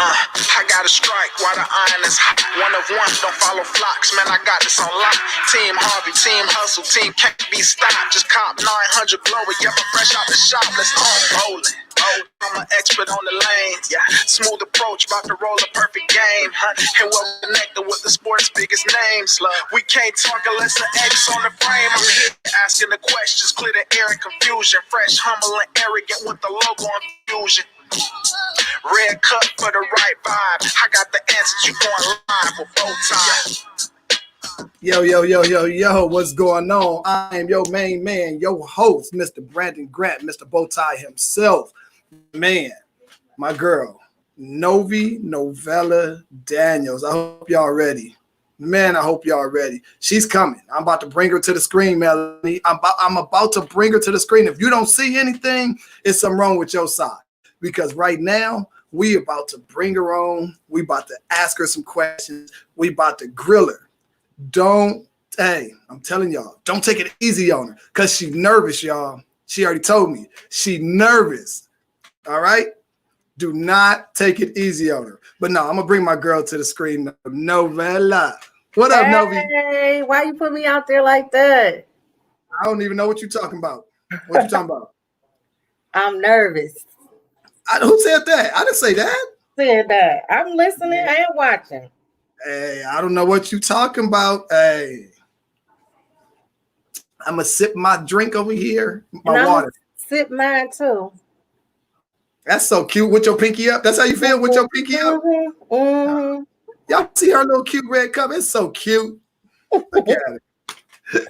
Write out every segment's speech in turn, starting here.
I got a strike while the iron is hot. One of one, don't follow flocks. Man, I got this on lock. Team Harvey, team hustle, team can't be stopped. Just cop 900 blower, yeah, I'm fresh out the shop. Let's all rolling. I'm an expert on the lane. Yeah. Smooth approach, about to roll a perfect game. And well connected with the sport's biggest names. We can't talk unless the X on the frame. I'm here asking the questions, clear the air and confusion. Fresh, humble, and arrogant with the logo on fusion. Red cup for the right vibe. I got the answers, you going live with Bowtie. Yo, what's going on? I am your main man, your host, Mr. Brandon Grant, Mr. Bowtie himself. Man, my girl, Novella Daniels. I hope y'all ready. Man, I hope y'all ready. She's coming. I'm about to bring her to the screen, Melanie. I'm about to bring her to the screen. If you don't see anything, it's something wrong with your side. Because right now, we about to bring her on. We about to ask her some questions. We about to grill her. I'm telling y'all, don't take it easy on her because she nervous, y'all. She already told me. She nervous. All right? Do not take it easy on her. But no, I'm going to bring my girl to the screen. Novella. What up, Novi? Hey, why you put me out there like that? I don't even know what you're talking about. What you talking about? I'm nervous. Who said that? I didn't say that. Said that. I'm listening and watching. Hey, I don't know what you talking about. Hey, I'm going to sip my drink over here. My water. Sip mine too. That's so cute with your pinky up. That's how you feel with your pinky up? Mm-hmm. Y'all see her little cute red cup? It's so cute. Look at it.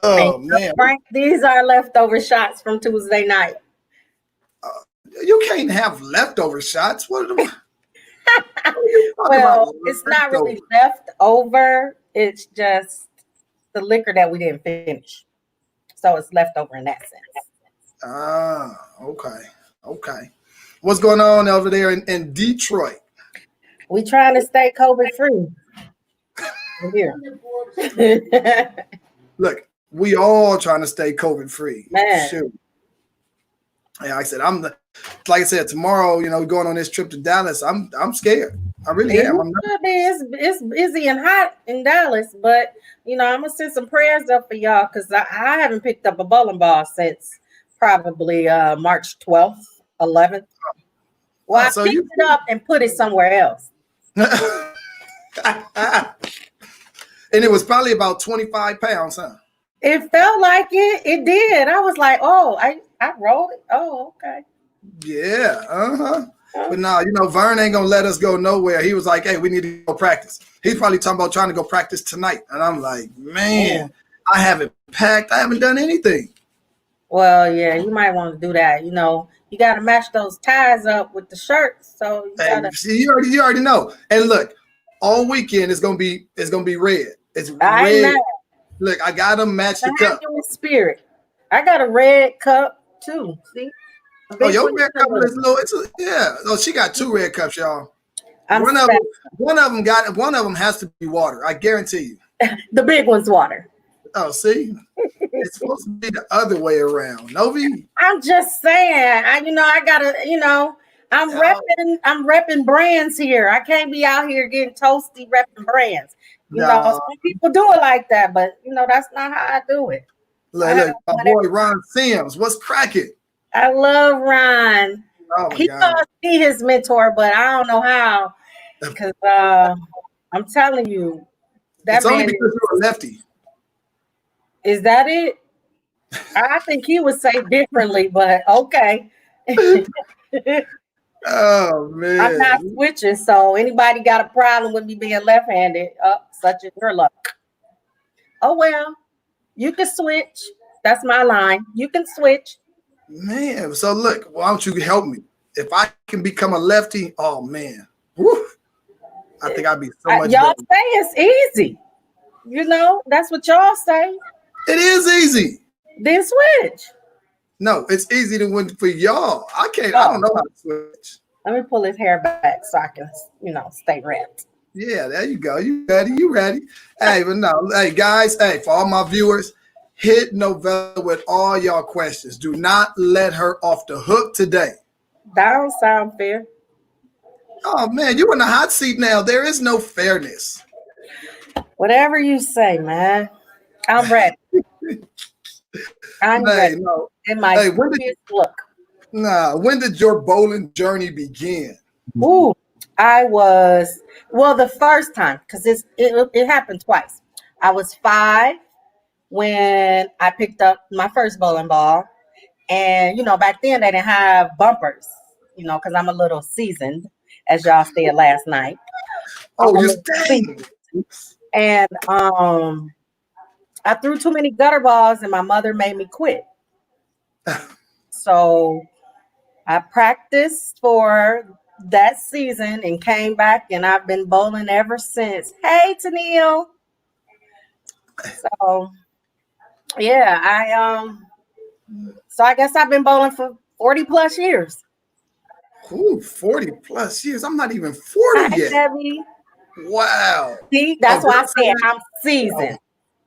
Oh, man. Frank, these are leftover shots from Tuesday night. You can't have leftover shots. What are them? Well, it's not really left over. It's just the liquor that we didn't finish. So it's left over in that sense. Ah, okay. What's going on over there in Detroit? We trying to stay COVID free. Here. Look, we all trying to stay COVID free. Man. Shoot. Yeah, like I said, tomorrow, going on this trip to Dallas, I'm scared. I really am. It's busy and hot in Dallas, but I'm gonna send some prayers up for y'all because I haven't picked up a bowling ball since probably March 12th, 11th. Well, I picked it up and put it somewhere else. And it was probably about 25 pounds, huh? It felt like it. It did. I was like, oh, I rolled it. Oh, okay. Yeah, But no, Vern ain't gonna let us go nowhere. He was like, hey, we need to go practice. He's probably talking about trying to go practice tonight. And I'm like, man, I haven't packed. I haven't done anything. Well, yeah, you might want to do that. You got to match those ties up with the shirts. So you gotta... you already know. And look, all weekend it's gonna be red. It's red. Know. Look, I got to match the cup. Spirit. I got a red cup too. See? Oh, your red cup is low. Oh, she got two red cups, y'all. One of them has to be water. I guarantee you. The big one's water. Oh, see, it's supposed to be the other way around. Novi. I'm just saying. I gotta. I'm repping brands here. I can't be out here getting toasty repping brands. Some people do it like that, but that's not how I do it. Look, my boy Ron Sims, what's cracking? I love Ron. Oh he calls me his mentor, but I don't know how. Because I'm telling you, it's only because you're a lefty. Is that it? I think he would say differently, but okay. Oh man, I'm not switching. So anybody got a problem with me being left-handed? Such is your luck. Oh well, you can switch. That's my line. You can switch. Man, so look, why don't you help me? If I can become a lefty, oh man, woo, I think I'd be so much y'all better. Say it's easy. That's what y'all say. It is easy. Then switch. No, it's easy to win for y'all. I can't. I don't know how to switch. Let me pull his hair back so I can, stay wrapped. Yeah, there you go. You ready? Hey, but no, hey guys, for all my viewers, hit Novella with all y'all questions. Do not let her off the hook today. That don't sound fair. Oh man, you in the hot seat now. There is no fairness. Whatever you say, man. I'm ready. I'm Hey, ready. no. In my Hey, serious look. when did your bowling journey begin? Ooh, the first time, because it happened twice. I was 5 when I picked up my first bowling ball. And, back then they didn't have bumpers, because I'm a little seasoned, as y'all said last night. I'm Oh, a you little dang. seasoned. And I threw too many gutter balls and my mother made me quit. So I practiced for that season and came back and I've been bowling ever since. Hey, Tennille. So yeah, I guess I've been bowling for 40 plus years. Ooh, 40 plus years. I'm not even 40 Hi, yet. Debbie. Wow. See, Oh, that's did why I I say said that? I'm seasoned.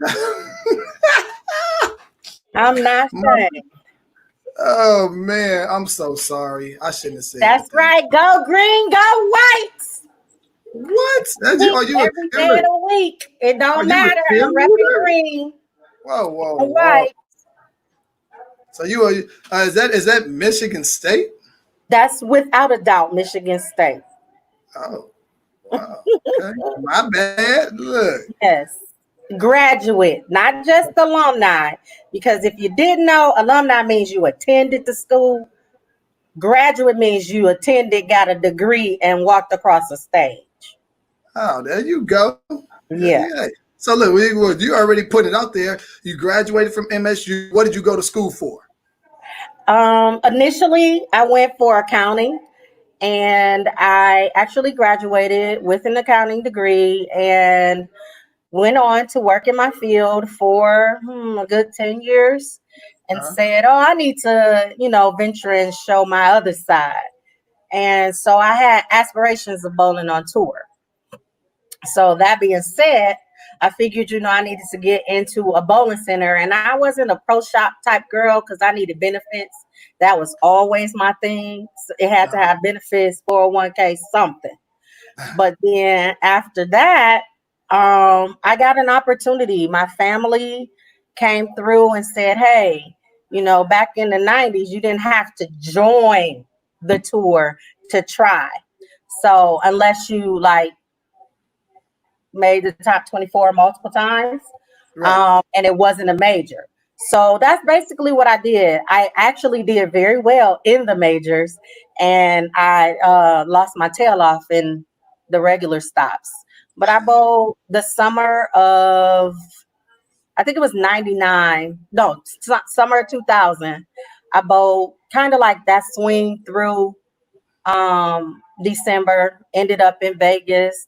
Oh. I'm not My- ashamed. oh man, I'm so sorry. I shouldn't have said That's that. right. Go green, go whites. What? That's you? Eat every day of the week. It Are don't you a matter. I'm repping cheerleader? green Whoa, whoa, and whoa. white. So you are is that Michigan State? That's without a doubt Michigan State. Oh, wow. Okay. My bad. Look. Yes. Graduate, not just alumni. Because if you didn't know, alumni means you attended the school. Graduate means you attended, got a degree, and walked across the stage. Oh, there you go. Yeah, Yeah. yeah. So look, you already put it out there. You graduated from MSU. What did you go to school for? Initially, I went for accounting, and I actually graduated with an accounting degree and went on to work in my field for a good 10 years and Huh? said, oh, I need to, venture and show my other side. And so I had aspirations of bowling on tour. So that being said, I figured, I needed to get into a bowling center, and I wasn't a pro shop type girl because I needed benefits. That was always my thing. So it had to Uh-huh. have benefits, 401k, something. But then after that, I got an opportunity. My family came through and said, hey, back in the 90s, you didn't have to join the tour to try. So unless you made the top 24 multiple times, Right. and it wasn't a major. So that's basically what I did. I actually did very well in the majors, and I lost my tail off in the regular stops. But I bowled the summer of, I think it was 99. No, summer 2000. I bowled kind of like that swing through December, ended up in Vegas,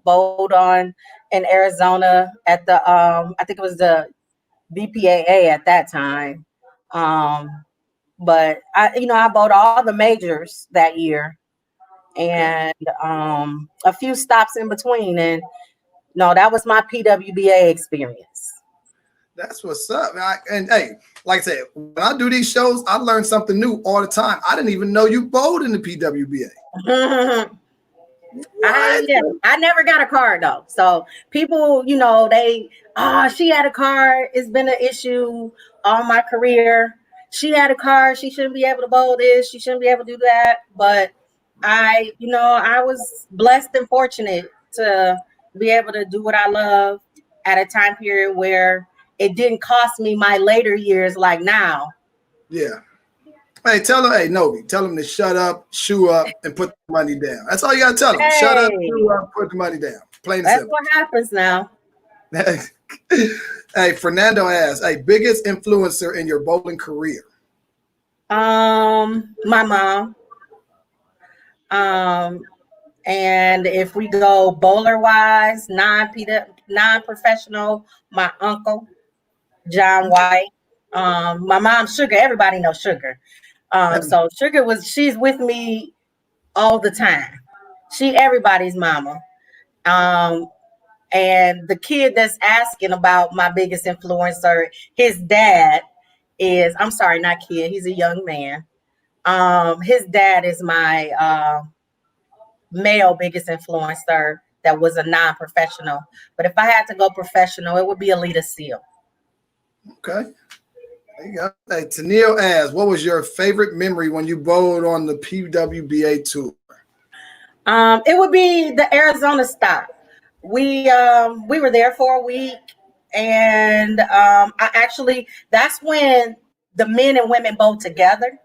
bowled on in Arizona at the I think it was the BPAA at that time. Um, but I bowled all the majors that year Okay. and a few stops in between. And no, that was my PWBA experience. That's what's up. And hey, like I said, when I do these shows, I learn something new all the time. I didn't even know you bowled in the PWBA. What? I never got a card though. So people, she had a card. It's been an issue all my career. She had a card. She shouldn't be able to bowl this. She shouldn't be able to do that. But I was blessed and fortunate to be able to do what I love at a time period where it didn't cost me my later years like now. Yeah. Hey, tell them, hey, Novi, tell them to shut up, shoe up, and put the money down. That's all you gotta tell them. Shut up, Hey, shoe up, put the money down. Plain and that's simple. what happens now. Hey, Fernando asks, hey, biggest influencer in your bowling career? My mom. Um, and if we go bowler wise, non-professional, my uncle John White. My mom Sugar. Everybody knows Sugar. So she's with me all the time. She everybody's mama. Um, and the kid that's asking about my biggest influencer, his dad is. I'm sorry, not kid. He's a young man. His dad is male biggest influencer that was a non-professional. But if I had to go professional, it would be Alita Seal. Okay. There you go. Hey, Tennille asks, what was your favorite memory when you bowled on the PWBA tour? It would be the Arizona stop. We were there for a week, and that's when the men and women bowled together.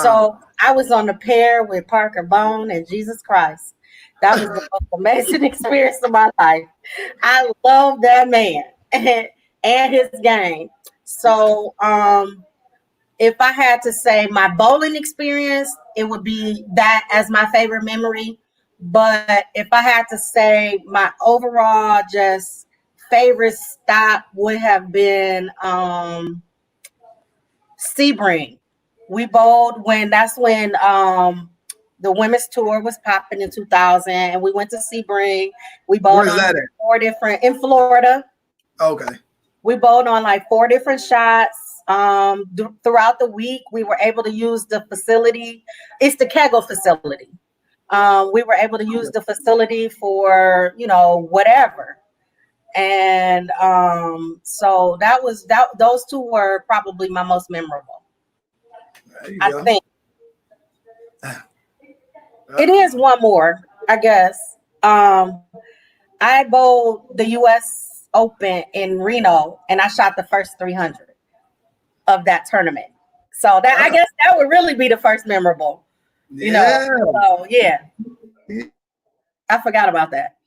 So I was on the pair with Parker Bone and Jesus Christ. That was the most amazing experience of my life. I love that man and his game. So if I had to say my bowling experience, it would be that as my favorite memory. But if I had to say my overall just favorite stop would have been Sebring. We bowled that's when the women's tour was popping in 2000, and we went to Sebring. We bowled Where's on that at? 4 different in Florida. Okay. We bowled on like 4 different shots. Throughout the week, we were able to use the facility. It's the Kegel facility. We were able to use the facility for whatever. And so those 2 were probably my most memorable. There you I go. think. It is one more, I guess. I bowled the U.S. Open in Reno, and I shot the first 300 of that tournament. So I guess that would really be the first memorable. So yeah. I forgot about that.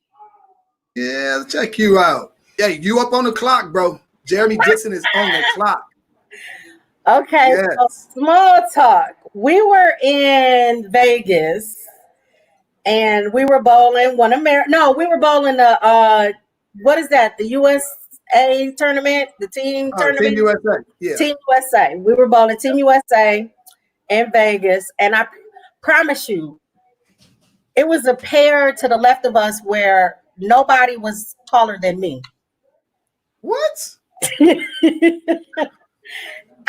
Yeah, let's check you out. Yeah, you up on the clock, bro. Jeremy Dixon is on the clock. Okay, yes. So small talk. We were in Vegas, and we were bowling we were bowling the what is that? The USA tournament, the team tournament. Team USA. Yeah. Team USA. We were bowling Team USA in Vegas, and I promise you, it was a pair to the left of us where nobody was taller than me. What?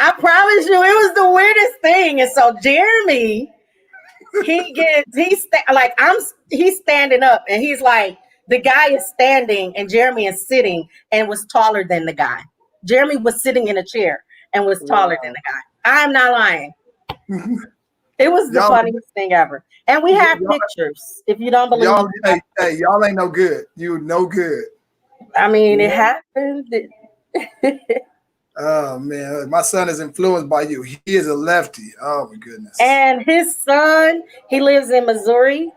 I promise you, it was the weirdest thing. And so Jeremy, he's standing up, and he's like, the guy is standing and Jeremy is sitting and was taller than the guy. Jeremy was sitting in a chair and was taller than the guy. I'm not lying. It was the funniest thing ever. And we have pictures, if you don't believe me. Hey, y'all ain't no good. You no good. I mean, it happened. Oh man, my son is influenced by you. He is a lefty. Oh my goodness. And his son, he lives in Missouri,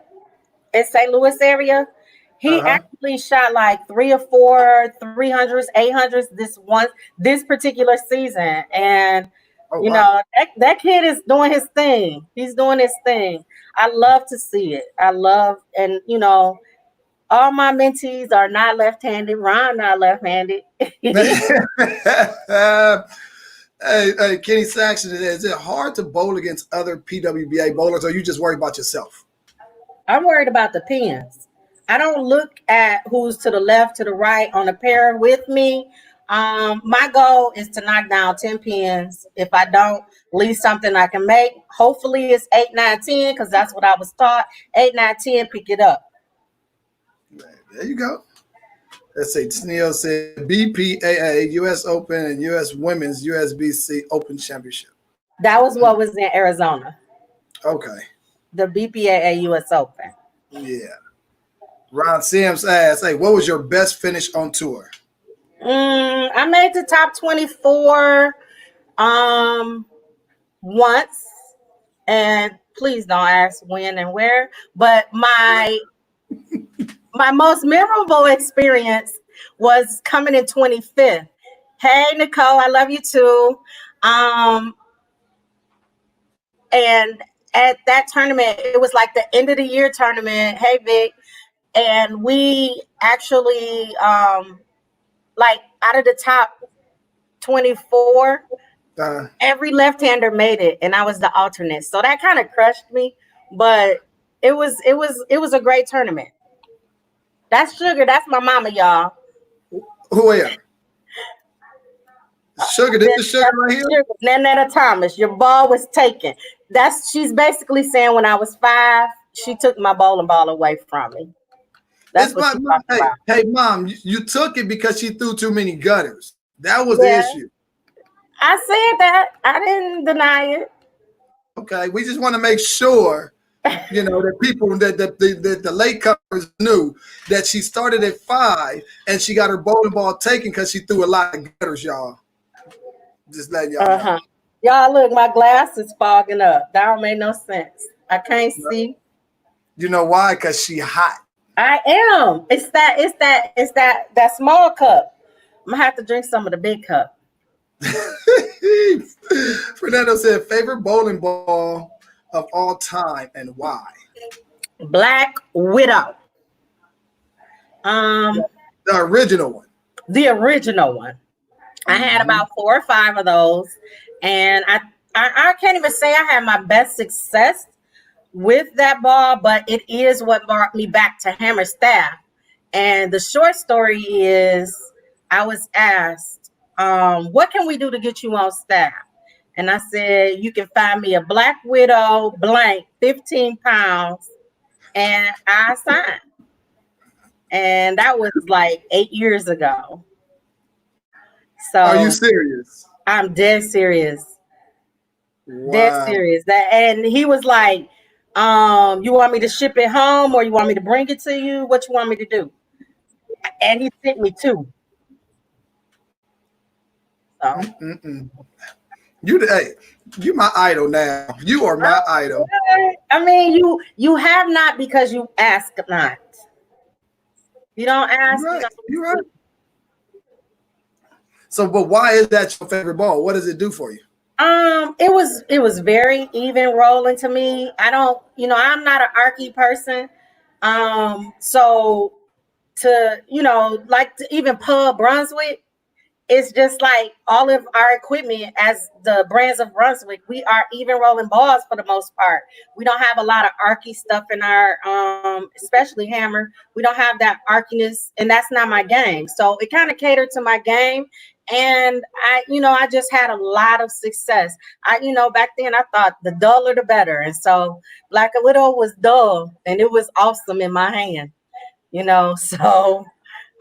in St. Louis area. He actually shot like 3 or 4 300s, 800s this particular season. And that kid is doing his thing. He's doing his thing. I love to see it. All my mentees are not left-handed. Ron not left-handed. Hey, Kenny Saxon, is it hard to bowl against other PWBA bowlers, or are you just worried about yourself? I'm worried about the pins. I don't look at who's to the left, to the right on the pair with me. My goal is to knock down 10 pins. If I don't, leave something I can make. Hopefully it's 8, 9, 10, because that's what I was taught. 8, 9, 10, pick it up. There you go. Let's see. Tennille said BPAA, U.S. Open, and U.S. Women's USBC Open Championship. That was what was in Arizona. Okay. The BPAA U.S. Open. Yeah. Ron Sims asked, hey, what was your best finish on tour? I made the top 24 once. And please don't ask when and where. But my most memorable experience was coming in 25th. Hey, Nicole, I love you too. And at that tournament, it was like the end of the year tournament. Hey, Vic. And we actually, like out of the top 24, every left-hander made it, and I was the alternate. So that kind of crushed me, but it was a great tournament. That's Sugar. That's my mama, y'all. Who are you? Sugar, this is Sugar right here? Nanetta Thomas, your ball was taken. She's basically saying when I was 5, she took my bowling ball away from me. That's It's what my she mom. talking Hey, about. hey, mom, you took it because she threw too many gutters. That was the Yeah, issue. I said that. I didn't deny it. Okay, we just want to make sure, that people that the latecomers knew that she started at 5 and she got her bowling ball taken because she threw a lot of gutters, y'all. Just letting y'all know. Uh-huh. Y'all look, my glass is fogging up. That don't make no sense. I can't see. You know why? Because she hot. I am. It's that small cup. I'm gonna have to drink some of the big cup. Fernando said favorite bowling ball of all time and why? Black Widow. Um, The original one. the original one. I had Mhm. about 4 or 5 of those, and I can't even say I had my best success with that ball, but it is what brought me back to Hammer Staff. And the short story is, I was asked, "What can we do to get you on staff?" And I said, "You can find me a Black Widow blank, 15 pounds, and I signed." And that was like 8 years ago. Are you So serious? I'm dead serious. Dead Wow. serious. That, and he was like, "You want me to ship it home or you want me to bring it to you? What you want me to do?" And he sent me 2. So Mm-mm. Hey, you my idol now. You are my idol. I mean, you have not because you ask not. You don't You're ask, you right. don't You're right. receive. So, but why is that your favorite ball? What does it do for you? It was very even rolling to me. I don't, I'm not an arky person. So to, like to even Pub Brunswick, it's just like all of our equipment as the brands of Brunswick, we are even rolling balls for the most part. We don't have a lot of arky stuff in our especially Hammer. We don't have that arkiness, and that's not my game. So it kind of catered to my game. And I just had a lot of success. Back then I thought the duller the better. And so Black Widow was dull and it was awesome in my hand. So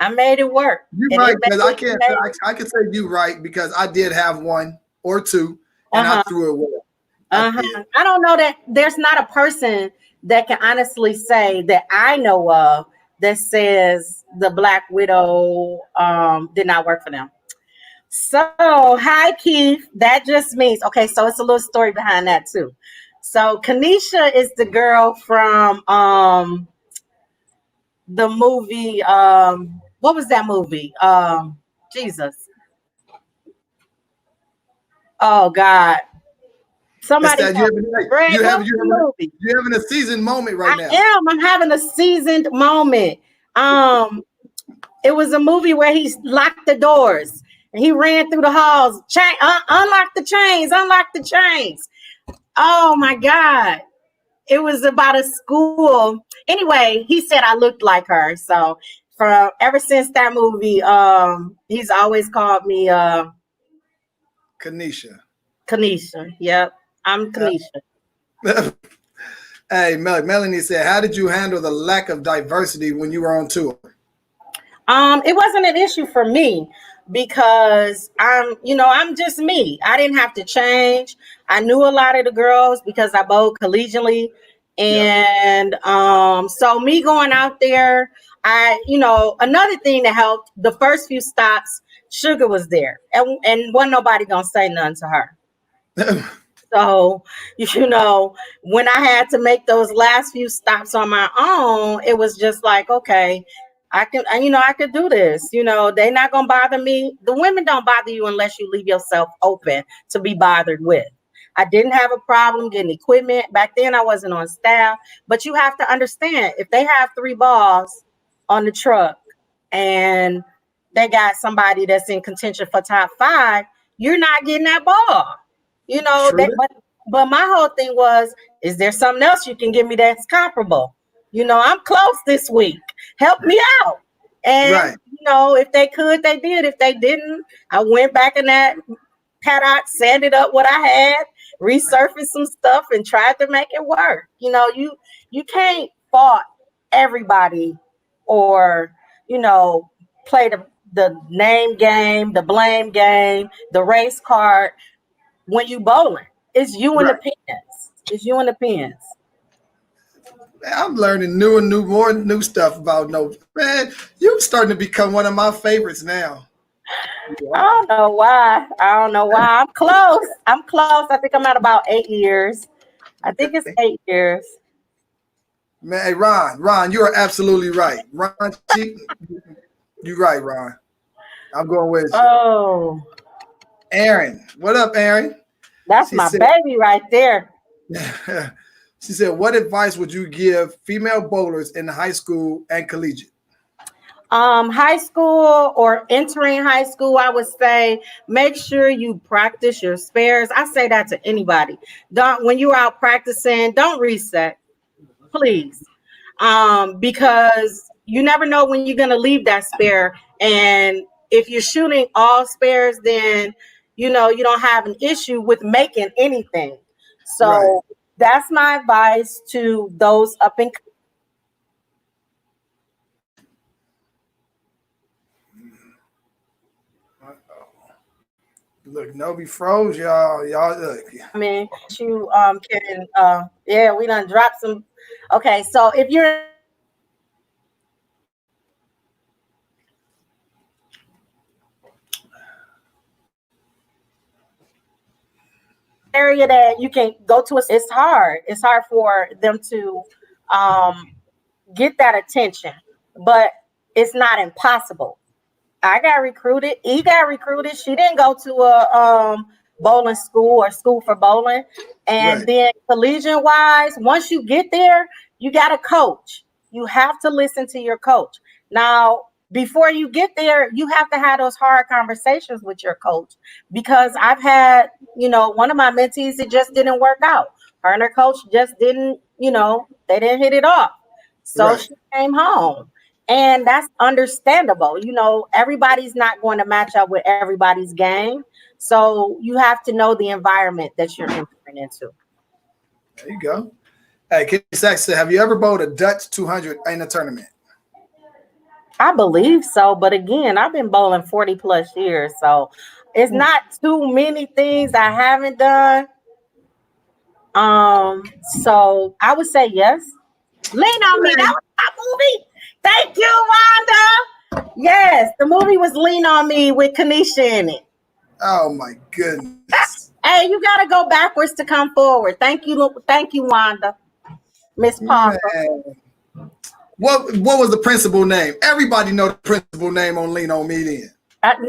I made it work. You're And right it because made, it made I can say you right because I did have 1 or 2 and I uh-huh. threw it away. I did. Uh-huh. I don't know that there's not a person that can honestly say that I know of that says the Black Widow did not work for them. So, hi Keith. That just means okay, so it's a little story behind that too. So Kanisha is the girl from the movie what was that movie? Jesus. Oh God. It's Somebody that help me. Greg, what was the movie? you're having a seasoned moment right I now. am. I'm having a seasoned moment. Um, it was a movie where he locked the doors and he ran through the halls. Unlock the chains. Unlock the chains. Oh my God! It was about a school. Anyway, he said I looked like her. So from ever since that movie, he's always called me Kanisha. Kanisha. Yep, I'm Kanisha. Hey, Melanie said, how did you handle the lack of diversity when you were on tour? It wasn't an issue for me because I'm just me. I didn't have to change. I knew a lot of the girls because I bowled collegially. Yeah. And so me going out there, another thing that helped the first few stops, Sugar was there. And wasn't nobody gonna say nothing to her. So, when I had to make those last few stops on my own, it was just like, okay, I could do this. They're not going to bother me. The women don't bother you unless you leave yourself open to be bothered with. I didn't have a problem getting equipment. Back then, I wasn't on staff. But you have to understand, if they have 3 balls on the truck and they got somebody that's in contention for top 5, you're not getting that ball. True. But my whole thing was, is there something else you can give me that's comparable? I'm close this week. Help me out. And Right. if they could, they did. If they didn't, I went back in that paddock, sanded up what I had, resurfaced some stuff, and tried to make it work. You can't fault everybody or play the name game, the blame game, the race card when you bowling. It's you and the Right. pins. It's you and the pins. Man, I'm learning more new stuff about Novella. Man, you're starting to become one of my favorites now. I don't know why. I'm close. I think I'm at about 8 years. I think it's 8 years. Man, hey, Ron, you are absolutely right. Ron, you're right, Ron. I'm going with you. Oh, Aaron, what up, Aaron? that's She my said, baby right there. she said, what advice would you give female bowlers in high school and collegiate? High school or entering high school, I would say make sure you practice your spares. I say that to anybody. Don't when you're out practicing, don't reset, please. Because you never know when you're gonna leave that spare. And if you're shooting all spares, then you don't have an issue with making anything. Right. So that's my advice to those up and Look, Novi froze, y'all. Y'all look. coming. You can yeah, we done dropped some. Okay, so if you're area that you can go to, it's hard. It's hard for them to um get that attention, but it's not impossible. I got recruited. He got recruited. She didn't go to a bowling school or school for bowling. And Right. then collegiate wise, once you get there, you got a coach. You have to listen to your coach. Now, before you get there, you have to have those hard conversations with your coach because I've had, one of my mentees, it just didn't work out. Her and her coach just didn't, they didn't hit it off. So Right. she came home. And that's understandable. Everybody's not going to match up with everybody's game. So you have to know the environment that you're entering into. There you go. Hey, Kitty Sachs said, have you ever bowled a Dutch 200 in a tournament? I believe so. But again, I've been bowling 40 plus years. So it's not too many things I haven't done. So I would say yes. Lean on Me. That was my movie. Thank you, Wanda. Yes, the movie was Lean on Me with Kanisha in it. Oh my goodness. Hey, you gotta go backwards to come forward. Thank you, Wanda. Miss Parker. Man. What was the principal name? Everybody know the principal name on Lean on Me then.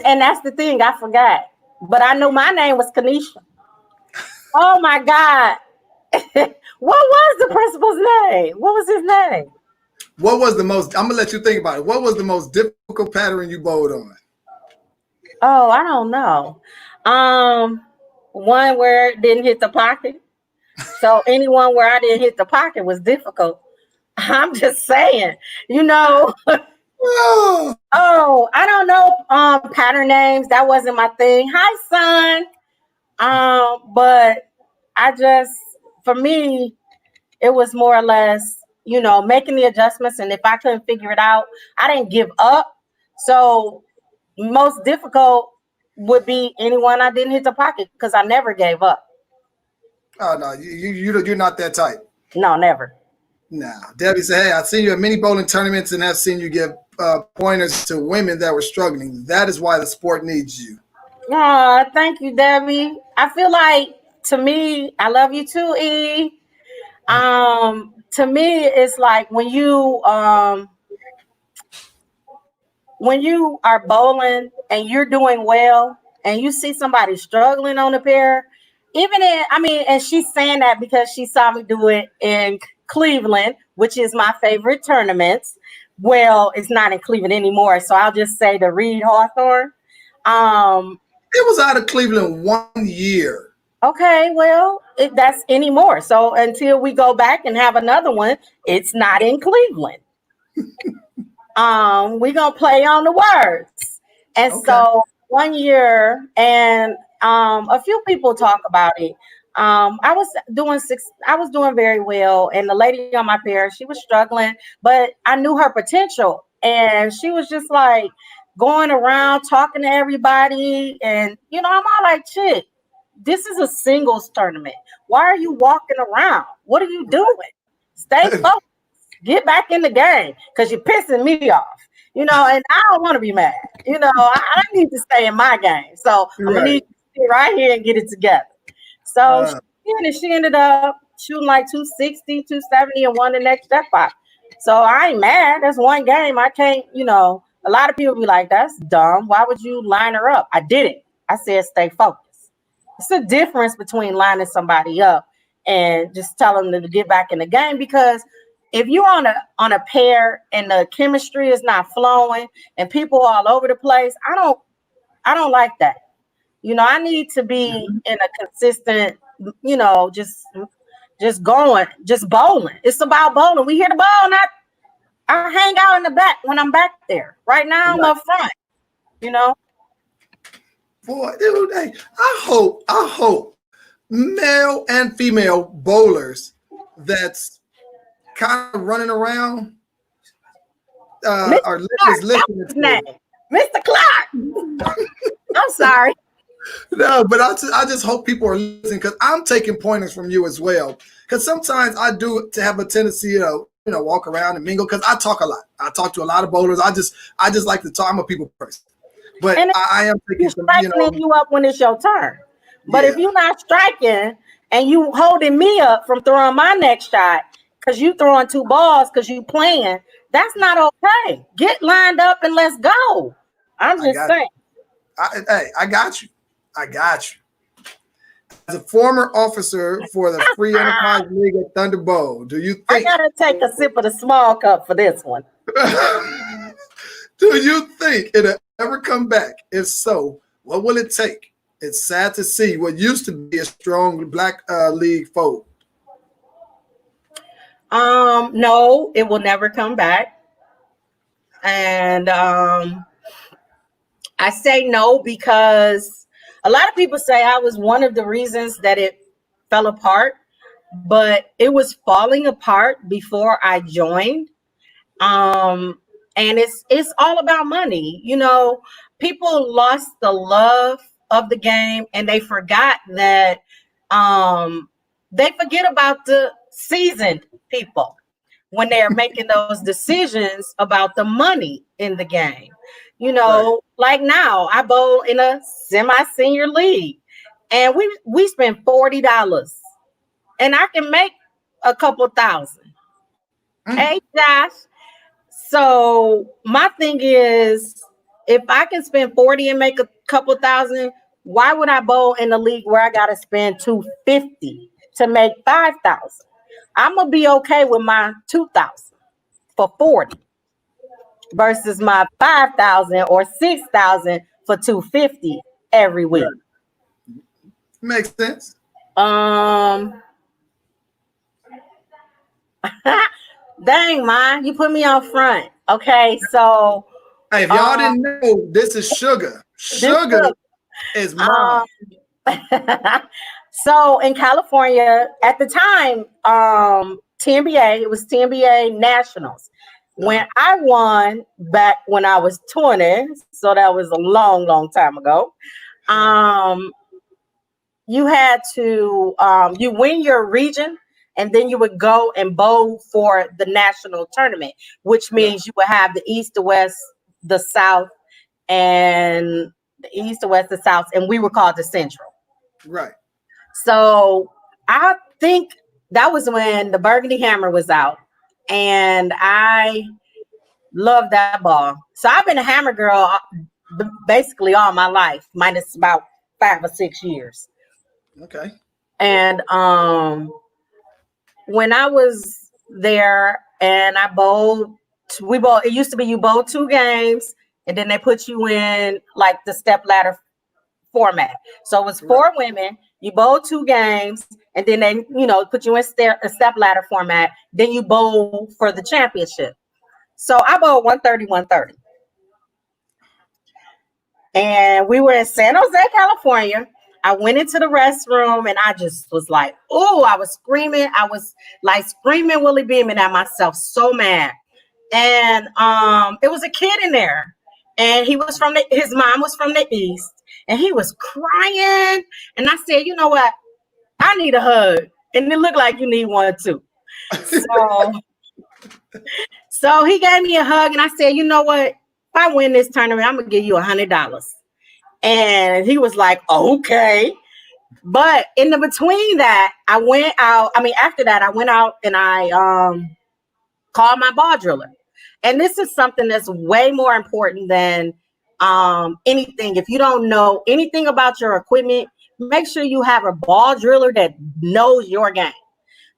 And that's the thing, I forgot. But I knew my name was Kanisha. Oh my God. What was the principal's name? What was his name? What was the most, I'm gonna let you think about it. What was the most difficult pattern you bowled on? Oh, I don't know. One where it didn't hit the pocket. So anyone where I didn't hit the pocket was difficult. I'm just saying, Oh, Oh, I don't know pattern names. That wasn't my thing. Hi, son. But for me, it was more or less, making the adjustments. And if I couldn't figure it out, I didn't give up. So most difficult would be anyone I didn't hit the pocket because I never gave up. oh no, you're not that type. No, never. Nah. Debbie said, hey, I've seen you at many bowling tournaments and I've seen you give pointers to women that were struggling. That is why the sport needs you. Oh, thank you, Debbie. I feel like, to me, I love you too, E. To me, it's like when you are bowling and you're doing well and you see somebody struggling on a pair, and she's saying that because she saw me do it in Cleveland, which is my favorite tournament. Well, it's not in Cleveland anymore, so I'll just say the Reed Hawthorne. It was out of Cleveland 1 year. Okay, well, that's anymore. So until we go back and have another one, it's not in Cleveland. We're gonna play on the words. And Okay. so 1 year, and A few people talk about it. I was doing very well, and the lady on my pair, she was struggling, but I knew her potential, and she was just like going around talking to everybody, and I'm all like, shit, this is a singles tournament. Why are you walking around? What are you doing? Stay focused. Get back in the game because you're pissing me off. And I don't want to be mad. I need to stay in my game. So I'm gonna need to sit right here and get it together. So she ended up shooting like 260, 270 and won the next jackpot. So I ain't mad. That's one game. I can't, a lot of people be like, that's dumb. Why would you line her up? I didn't. I said stay focused. It's a difference between lining somebody up and just telling them to get back in the game, because if you're on a pair and the chemistry is not flowing and people all over the place, I don't like that. I need to be in a consistent, just going, just bowling. It's about bowling. We hear the ball, and I hang out in the back when I'm back there. Right now, I'm up front. Boy, dude, hey, I hope male and female bowlers that's kind of running around are listening to it. Mr. Clark. I'm sorry. No, but I just hope people are listening, because I'm taking pointers from you as well. Because sometimes I do to have a tendency, walk around and mingle, because I talk a lot. I talk to a lot of bowlers. I just like to talk. I'm a people person. But I am taking some, striking you up when it's your turn. But if you're not striking and you holding me up from throwing my next shot because you throwing two balls because you playing, that's not okay. Get lined up and let's go. I'm just saying. I got you. As a former officer for the Free Enterprise League at Thunder Bowl, do you think I gotta take a sip of the small cup for this one? Do you think it'll ever come back? If so, what will it take? It's sad to see what used to be a strong Black League fold. No, it will never come back. And I say no because a lot of people say I was one of the reasons that it fell apart, but it was falling apart before I joined. And it's all about money. People lost the love of the game, and they forgot that they forget about the seasoned people when they're making those decisions about the money in the game. Like now I bowl in a semi-senior league, and we spend $40 and I can make a couple thousand. Hey, Josh. So my thing is, if I can spend 40 and make a couple thousand, why would I bowl in a league where I gotta spend 250 to make 5,000? I'm gonna be okay with my 2,000 for 40 versus my 5,000 or 6,000 for 250 every week. Makes sense. Dang, man, you put me on front. Okay, so hey, if y'all didn't know, this is Sugar. Sugar is mom. So in California at the time, TNBA, it was TNBA Nationals. When I won back when I was 20, so that was a long, long time ago. You had to you win your region, and then you would go and bowl for the national tournament, which means you would have the East, the West, the South, and the East, the West, the South, and we were called the Central. Right. So I think that was when the Burgundy Hammer was out, and I love that ball. So I've been a hammer girl basically all my life, minus about 5 or 6 years. Okay. And when I was there and I bowled, it used to be you bowl 2 games and then they put you in like the step ladder format. So it was 4 women, you bowl 2 games, and then they, put you in a step ladder format. Then you bowl for the championship. So I bowled 130, 130. And we were in San Jose, California. I went into the restroom and I just was like, oh, I was screaming. I was like screaming, Willie beaming at myself, so mad. And it was a kid in there, and his mom was from the East, and he was crying. And I said, you know what? I need a hug. And it looked like you need one too. So he gave me a hug, and I said, you know what? If I win this tournament, I'm gonna give you $100. And he was like, okay. But in the between that, I went out. I mean, after that, I went out and I called my ball driller. And this is something that's way more important than anything. If you don't know anything about your equipment, make sure you have a ball driller that knows your game.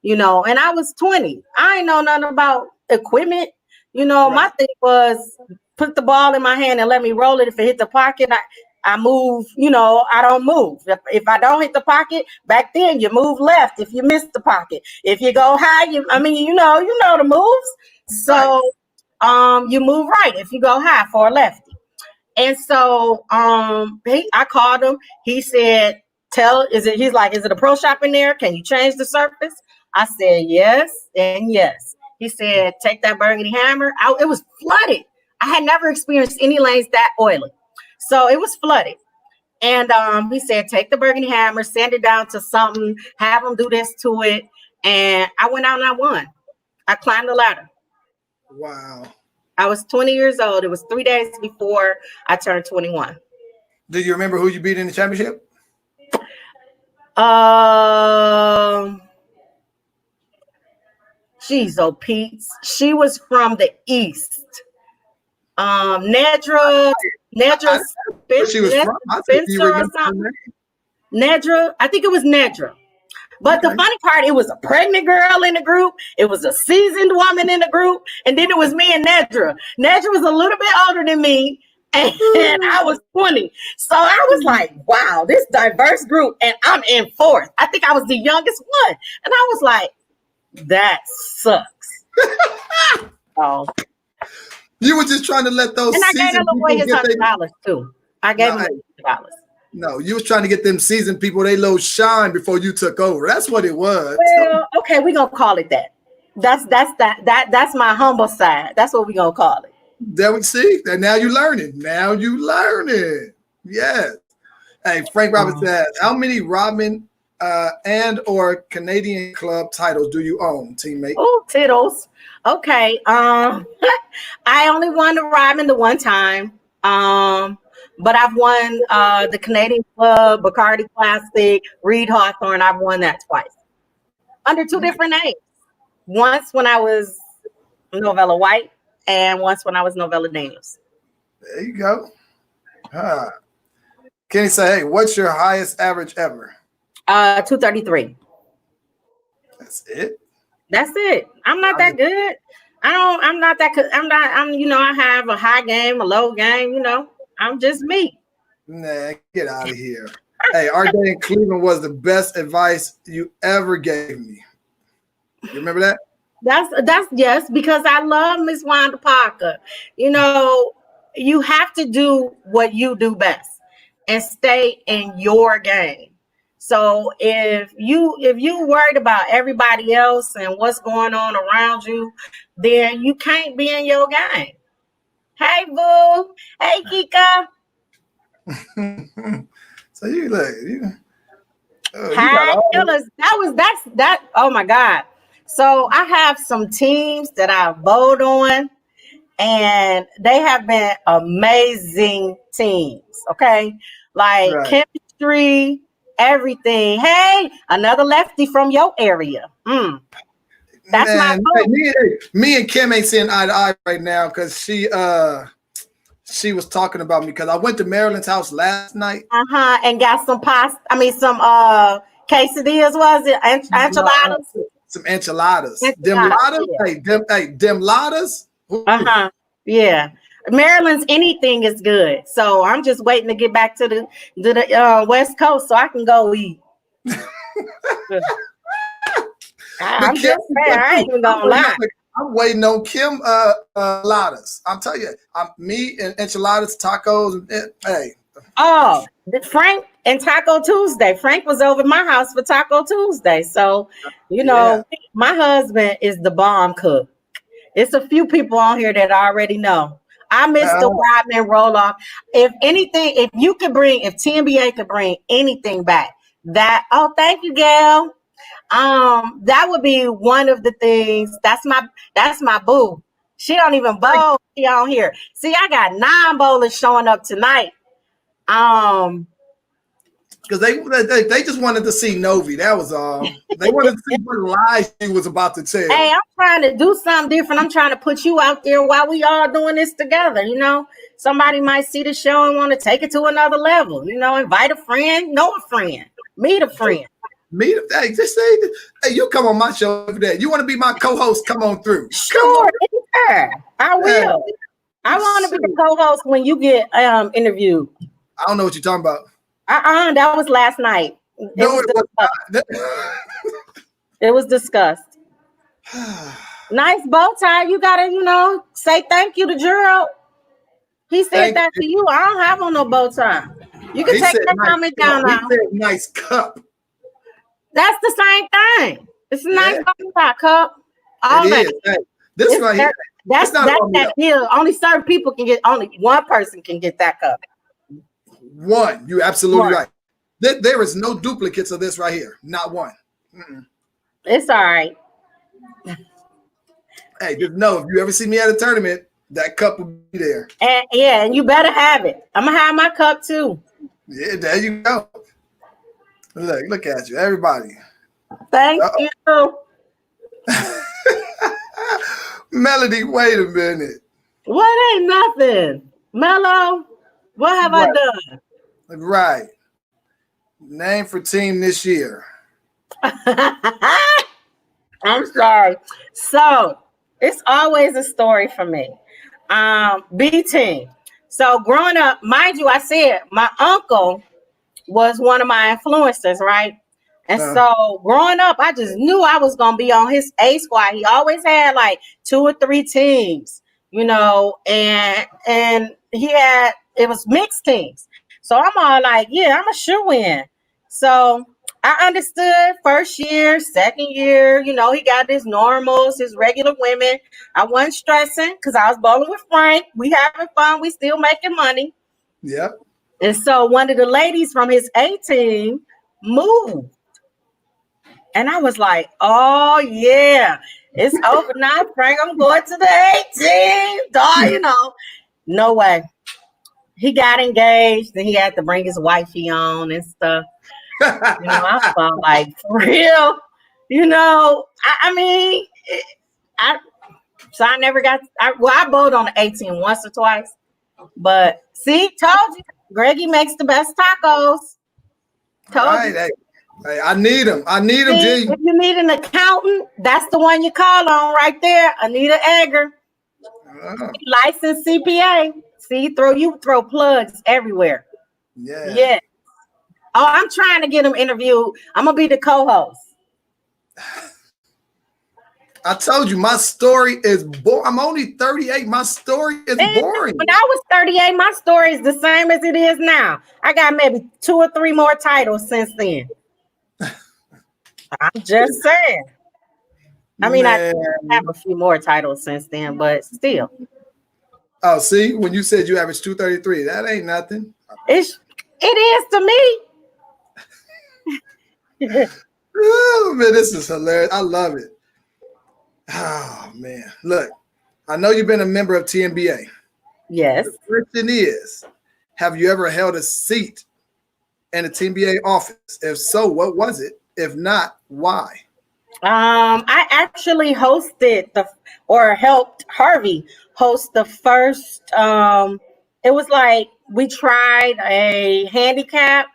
And I was 20. I ain't know nothing about equipment. My thing was put the ball in my hand and let me roll it. If it hit the pocket, I move, I don't move. If I don't hit the pocket, back then you move left if you miss the pocket. If you go high, you know the moves. So you move right if you go high for a lefty. And so I called him. He said, is it a pro shop in there? Can you change the surface? I said, yes and yes. He said, take that burgundy hammer. It was flooded. I had never experienced any lanes that oily. So it was flooded. And he said, take the burgundy hammer, sand it down to something, have them do this to it. And I went out and I won. I climbed the ladder. Wow. I was 20 years old. It was 3 days before I turned 21. Do you remember who you beat in the championship? She's Pete's. She was from the East. Nedra she was from. Spencer or something. Nedra, I think it was Nedra. But the funny part, it was a pregnant girl in the group. It was a seasoned woman in the group. And then it was me and Nedra. Nedra was a little bit older than me. And I was 20. So I was like, wow, this diverse group. And I'm in fourth. I think I was the youngest one. And I was like, that sucks. Oh. You were just trying to let those. And I gave that little boy his $100 too. I gave him $100. No, you was trying to get them seasoned people they little shine before you took over. That's what it was. Well, okay, we're gonna call it that. That's my humble side. That's what we're gonna call it. There we see. And now you learning. Yes. Hey, Frank Robinson asks, how many Rodman and or Canadian club titles do you own, teammate? Oh, tittles. Okay. I only won the Rodman the one time. But I've won the Canadian Club, Bacardi Classic, Reed Hawthorne. I've won that twice under two different names. Once when I was Novella White, and once when I was Novella Daniels. There you go. Kenny say, hey, what's your highest average ever? 233. That's it. That's it. I'm not that good. I'm not that good. I have a high game, a low game, I'm just me. Nah, get out of here. Hey, our day in Cleveland was the best advice you ever gave me. You remember that? That's yes, because I love Miss Wanda Parker. You have to do what you do best and stay in your game. So if you worried about everybody else and what's going on around you, then you can't be in your game. Hey, boo. Hey, Kika. So you look. Hi, killers. That. Oh my God. So I have some teams that I vote on, and they have been amazing teams. Okay, like chemistry, everything. Hey, another lefty from your area. That's my vote. Me and Kim ain't seeing eye to eye right now because she was talking about me because I went to Marilyn's house last night. And got some pasta. Some quesadillas. Was it enchiladas? Some enchiladas. Them ladas. Yeah. Maryland's anything is good. So I'm just waiting to get back to the West Coast so I can go eat. I'm just saying, I ain't even gonna lie. I'm waiting on Kim ladas. I'm telling you, me and enchiladas, tacos, and hey. Oh, Frank And Taco Tuesday. Frank was over at my house for Taco Tuesday. So, you know, my husband is the bomb cook. It's a few people on here that already know. I missed the Rodman roll off. If anything, if TNBA could bring anything back, thank you, Gail. That would be one of the things. That's my boo. She don't even bowl. She on here. See, I got 9 bowlers showing up tonight. Because they just wanted to see Novi. That was all. They wanted to see what lies she was about to tell. Hey, I'm trying to do something different. I'm trying to put you out there while we all doing this together. You know, somebody might see the show and want to take it to another level. You know, invite a friend, know a friend, meet a friend. Hey, just say, hey, you come on my show for that. You want to be my co-host? Come on through. Sure, I will. I want to be the co-host when you get interviewed. I don't know what you're talking about. That was last night. It was not. It was discussed. Nice bow tie. You gotta, say thank you to Gerald. He said that to you. I don't have on no bow tie. You can take that comment down now. He said nice cup. That's the same thing. It's a nice bow tie cup. All that. Hey, this right here. That's that deal. Only certain people can get. Only one person can get that cup. One. You're absolutely right. There is no duplicates of this right here. Not one. Mm-mm. It's all right. Hey, just know if you ever see me at a tournament, that cup will be there. And you better have it. I'm gonna have my cup too. Yeah, there you go. Look at you, everybody. Thank you. Melody, wait a minute. What ain't nothing? Mello, what have I done? Right. Name for team this year. I'm sorry. So it's always a story for me. B team. So growing up, mind you, I said my uncle was one of my influencers, right? And so growing up, I just knew I was gonna be on his A squad. He always had like 2 or 3 teams, and it was mixed teams. So I'm all like, yeah, I'm a shoo-in. So I understood first year, second year, he got his normals, his regular women. I wasn't stressing because I was bowling with Frank. We having fun. We still making money. Yep. And so one of the ladies from his A team moved. And I was like, oh, yeah, it's over now, Frank. I'm going to the A team. Dog, no way. He got engaged and he had to bring his wifey on and stuff. I felt like, for real, so I never got, I bowled on the 18 once or twice, but see, told you, Greggy makes the best tacos. Told you. Hey, I need them. See, if you need an accountant, that's the one you call on right there. Anita Egger, licensed CPA. See, you throw plugs everywhere. Yeah. Oh, I'm trying to get him interviewed. I'm gonna be the co-host. I told you my story is boring. I'm only 38. My story is boring. When I was 38, my story is the same as it is now. I got maybe 2 or 3 more titles since then. I'm just saying. I mean, I have a few more titles since then, but still. Oh, see, when you said you averaged 233, that ain't nothing. It is to me. Oh man, this is hilarious. I love it. Oh man, look, I know you've been a member of TNBA. Yes. The question is, have you ever held a seat in a TNBA office? If so, what was it? If not, why? I actually helped Harvey host the first. It was like we tried a handicap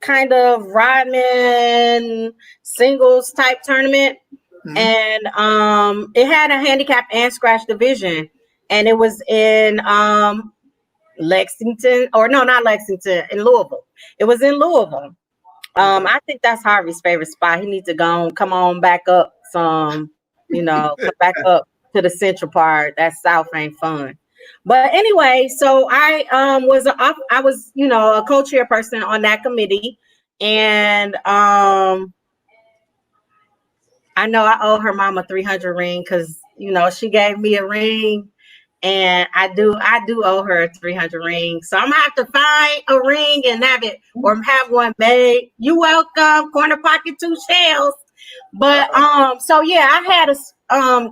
kind of Rodman singles type tournament. Mm-hmm. And it had a handicap and scratch division, and it was in Lexington, or no, not Lexington, in Louisville. It was in Louisville. I think that's Harvey's favorite spot. He needs to come on back up some, come back up to the central part. That South ain't fun. But anyway, so I was a co-chair person on that committee, and I know I owe her mama 300 ring because she gave me a ring, and I do owe her a 300 ring. So I'm gonna have to find a ring and have it or have one made. You welcome, corner pocket 2 shells. But so yeah, I had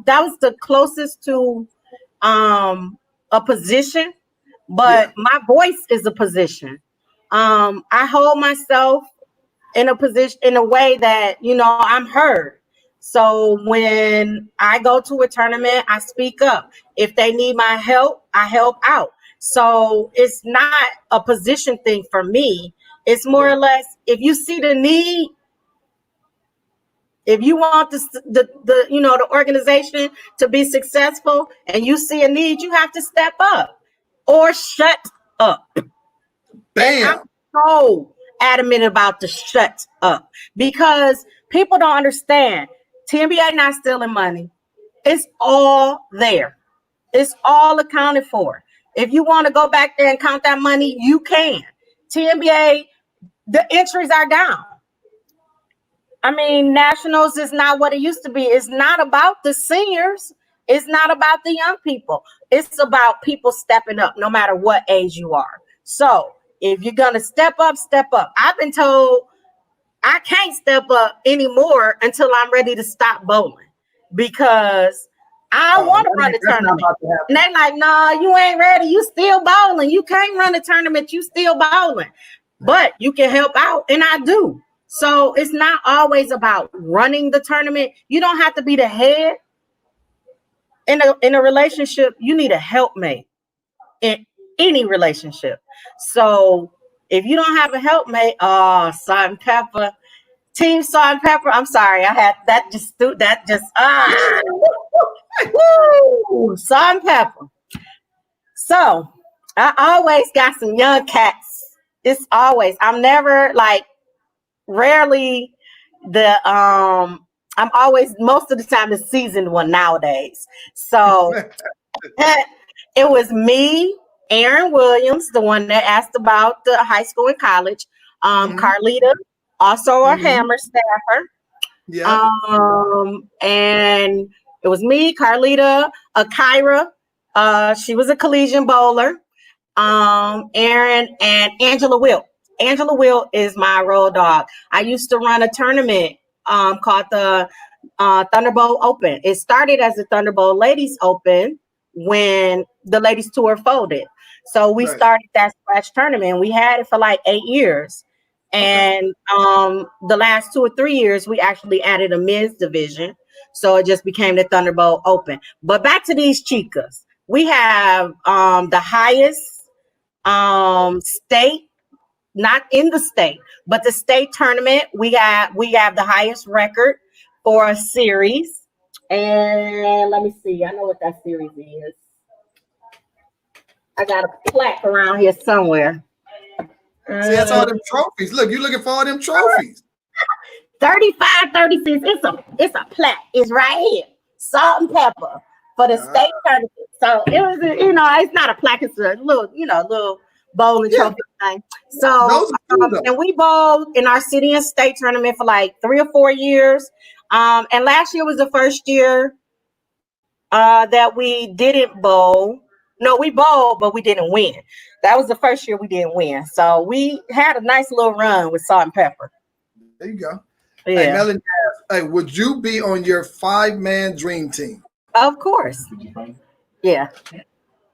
that was the closest to a position, but my voice is a position. I hold myself in a position in a way that I'm heard. So when I go to a tournament, I speak up. If they need my help, I help out. So it's not a position thing for me. It's more or less, if you see the need, if you want the organization to be successful and you see a need, you have to step up or shut up. Bam. And I'm so adamant about the shut up because people don't understand. TNBA not stealing money. It's all there. It's all accounted for. If you want to go back there and count that money, you can. TNBA, the entries are down. I mean, nationals is not what it used to be. It's not about the seniors. It's not about the young people. It's about people stepping up no matter what age you are. So if you're going to step up, step up. I've been told I can't step up anymore until I'm ready to stop bowling because I want to run the tournament. And they like, no, you ain't ready. You still bowling. You can't run the tournament. You still bowling. But you can help out. And I do. So it's not always about running the tournament. You don't have to be the head. In a relationship, you need a helpmate in any relationship. So if you don't have a helpmate, salt and pepper, team salt and pepper. I'm sorry, I had that just woo, salt and pepper. So I always got some young cats. It's always, I'm never like rarely I'm always most of the time the seasoned one nowadays. So it was me, Aaron Williams, the one that asked about the high school and college. Carlita, also a Hammer staffer. Yeah. And it was me, Carlita, Kyra. She was a collegiate bowler. Aaron and Angela Wilt. Angela Wilt is my road dog. I used to run a tournament called the Thunderbolt Open. It started as the Thunderbolt Ladies Open when the ladies tour folded. So we started that scratch tournament. We had it for like 8 years. And the last 2 or 3 years, we actually added a men's division. So it just became the Thunderbolt Open. But back to these chicas. We have the highest state, not in the state, but the state tournament. We have the highest record for a series. And let me see. I know what that series is. I got a plaque around here somewhere. See, that's all them trophies. Look, you looking for all them trophies. 35, 36. It's a plaque. It's right here. Salt and pepper for the state tournament. So it was, it's not a plaque. It's a little bowling trophy thing. So and we bowled in our city and state tournament for like 3 or 4 years. And last year was the first year that we didn't bowl. No, we bowled, but we didn't win. That was the first year we didn't win. So we had a nice little run with salt and pepper. There you go. Yeah. Hey, Melanie, would you be on your 5-man dream team? Of course. Yeah,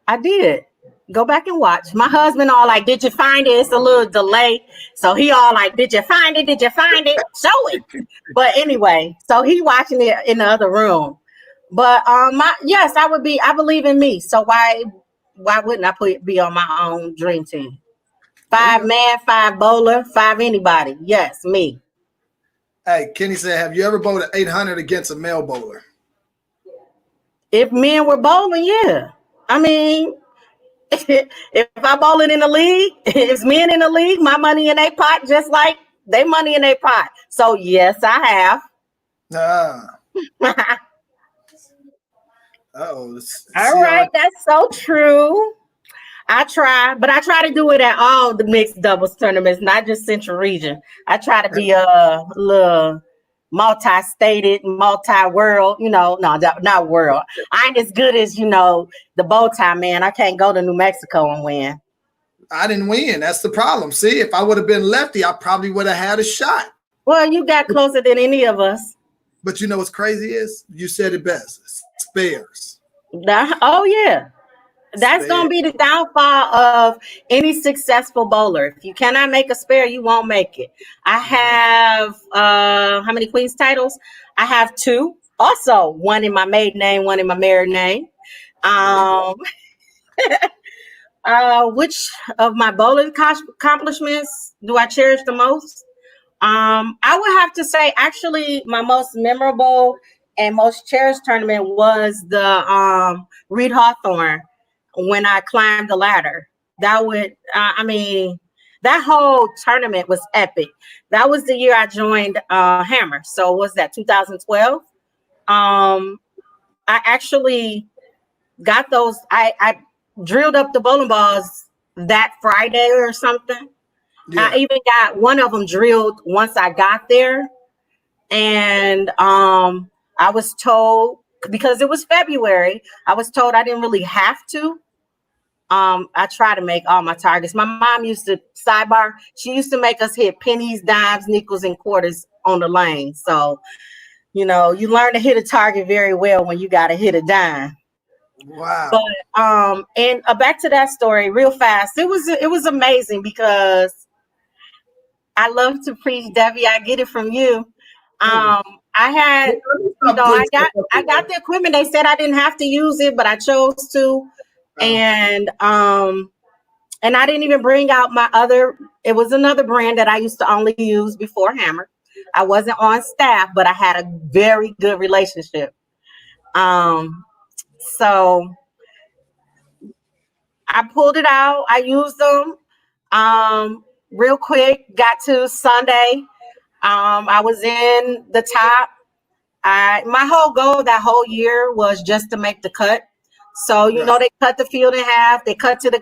I did. Go back and watch. My husband all like, did you find it? It's a little delay. So he all like, did you find it? Did you find it? Show it. But anyway, so he watching it in the other room. But yes, I would be. I believe in me. So why wouldn't I be on my own dream team? 5 man, 5 bowler, 5 anybody. Yes, me. Hey, Kenny said, have you ever bowled an 800 against a male bowler? If men were bowling, yeah. I mean, if I'm bowling in the league, it's men in the league, my money in their pot, just like they money in their pot. So yes, I have. Oh, All see how right, that's so true. I try, but I try to do it at all the mixed doubles tournaments, not just Central Region. I try to be a little multi-stated, multi-world, no, not world. I ain't as good as, the Bowtie man. I can't go to New Mexico and win. I didn't win. That's the problem. See, if I would have been lefty, I probably would have had a shot. Well, you got closer than any of us. But you know what's crazy is you said it best. Spares. Oh, yeah. That's going to be the downfall of any successful bowler. If you cannot make a spare, you won't make it. I have, how many Queen's titles? I have 2. Also, one in my maiden name, one in my married name. Which of my bowling accomplishments do I cherish the most? I would have to say, actually, my most memorable and most cherished tournament was the Reed Hawthorne when I climbed the ladder. That whole tournament was epic. That was the year I joined Hammer. So was that 2012? I actually got those. I drilled up the bowling balls that Friday or something. Yeah. I even got one of them drilled once I got there. And I was told, because it was February, I was told I didn't really have to. I try to make all my targets. My mom used to, sidebar, she used to make us hit pennies, dimes, nickels, and quarters on the lane. So, you learn to hit a target very well when you got to hit a dime. Wow. But and back to that story real fast. It was amazing because I love to preach, Debbie. I get it from you. I had, I got the equipment. They said I didn't have to use it, but I chose to. And I didn't even bring out it was another brand that I used to only use before Hammer. I wasn't on staff, but I had a very good relationship. So I pulled it out. I used them real quick. Got to Sunday. I was in the top. My whole goal that whole year was just to make the cut. So, they cut the field in half. They cut to the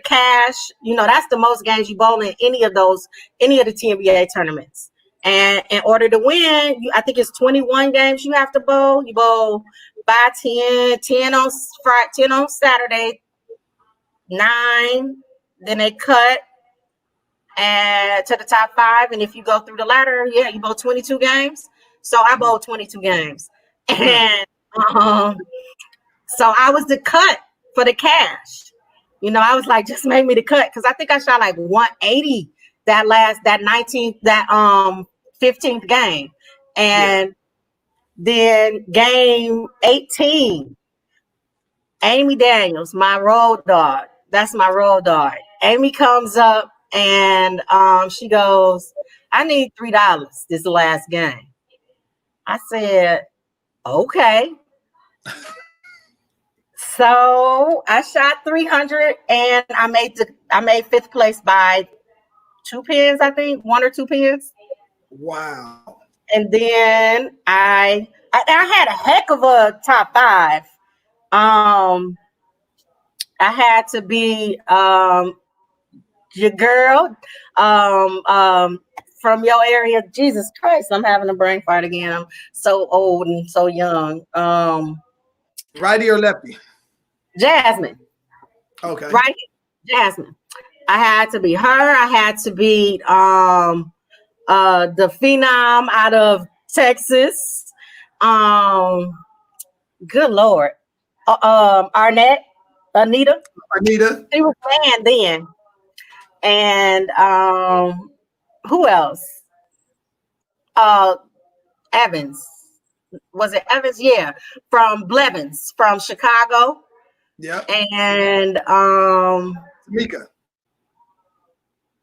cash. That's the most games you bowl in any of the TNBA tournaments. And in order to win, I think it's 21 games you have to bowl. You bowl 5, 10 on Friday, 10 on Saturday, 9. Then they cut and to the top 5. And if you go through the ladder, you bowl 22 games. So I bowled 22 games. And so I was the cut for the cash. I was like, just make me the cut. Because I think I shot like 180 that 15th game. And then game 18, Amy Daniels, my road dog. That's my road dog. Amy comes up and she goes, I need $3 this last game. I said, okay. So I shot 300 and I made 5th place by 2 pins, I think, 1 or 2 pins. Wow. And then I had a heck of a top 5. I had to be your girl from your area. Jesus Christ, I'm having a brain fart again. I'm so old and so young. Righty or lefty? Jasmine. Okay. Right, Jasmine. I had to be her. I had to be the phenom out of Texas. Good Lord. Anita. She was banned then. And who else? Evans. Was it Evans? Yeah. From Blevins, from Chicago. Yeah. And Tamika.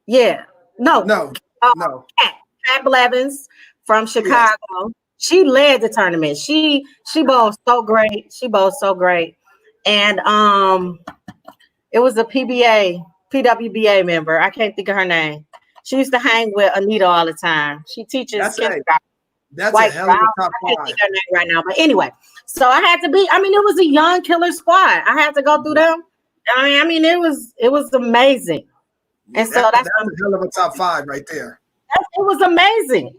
Yeah. No. Cat Blevins from Chicago. Yes. She led the tournament. She bowled so great. And it was a PWBA member. I can't think of her name. She used to hang with Anita all the time. She teaches That's a hell of a top 5. I can't think of her name right now. But anyway, So I had to be. I mean, it was a young killer squad. I had to go through them. I mean, it was amazing. And so That's a hell of a top 5 right there. it was amazing.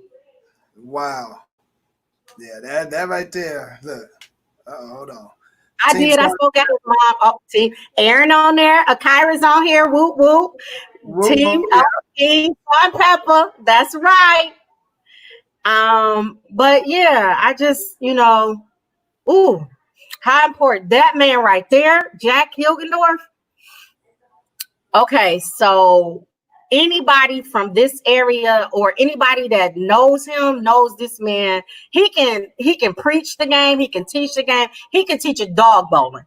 Wow. Yeah, that right there. Look. Hold on. I did. I spoke out with mom. Oh, team Aaron on there. Akira's on here. Whoop whoop. Team Salt and Pepper. That's right. But yeah, I just, ooh, how important that man right there, Jack Hilgendorf. Okay, so anybody from this area or anybody that knows him knows this man. He can preach the game. He can teach the game. He can teach a dog bowling.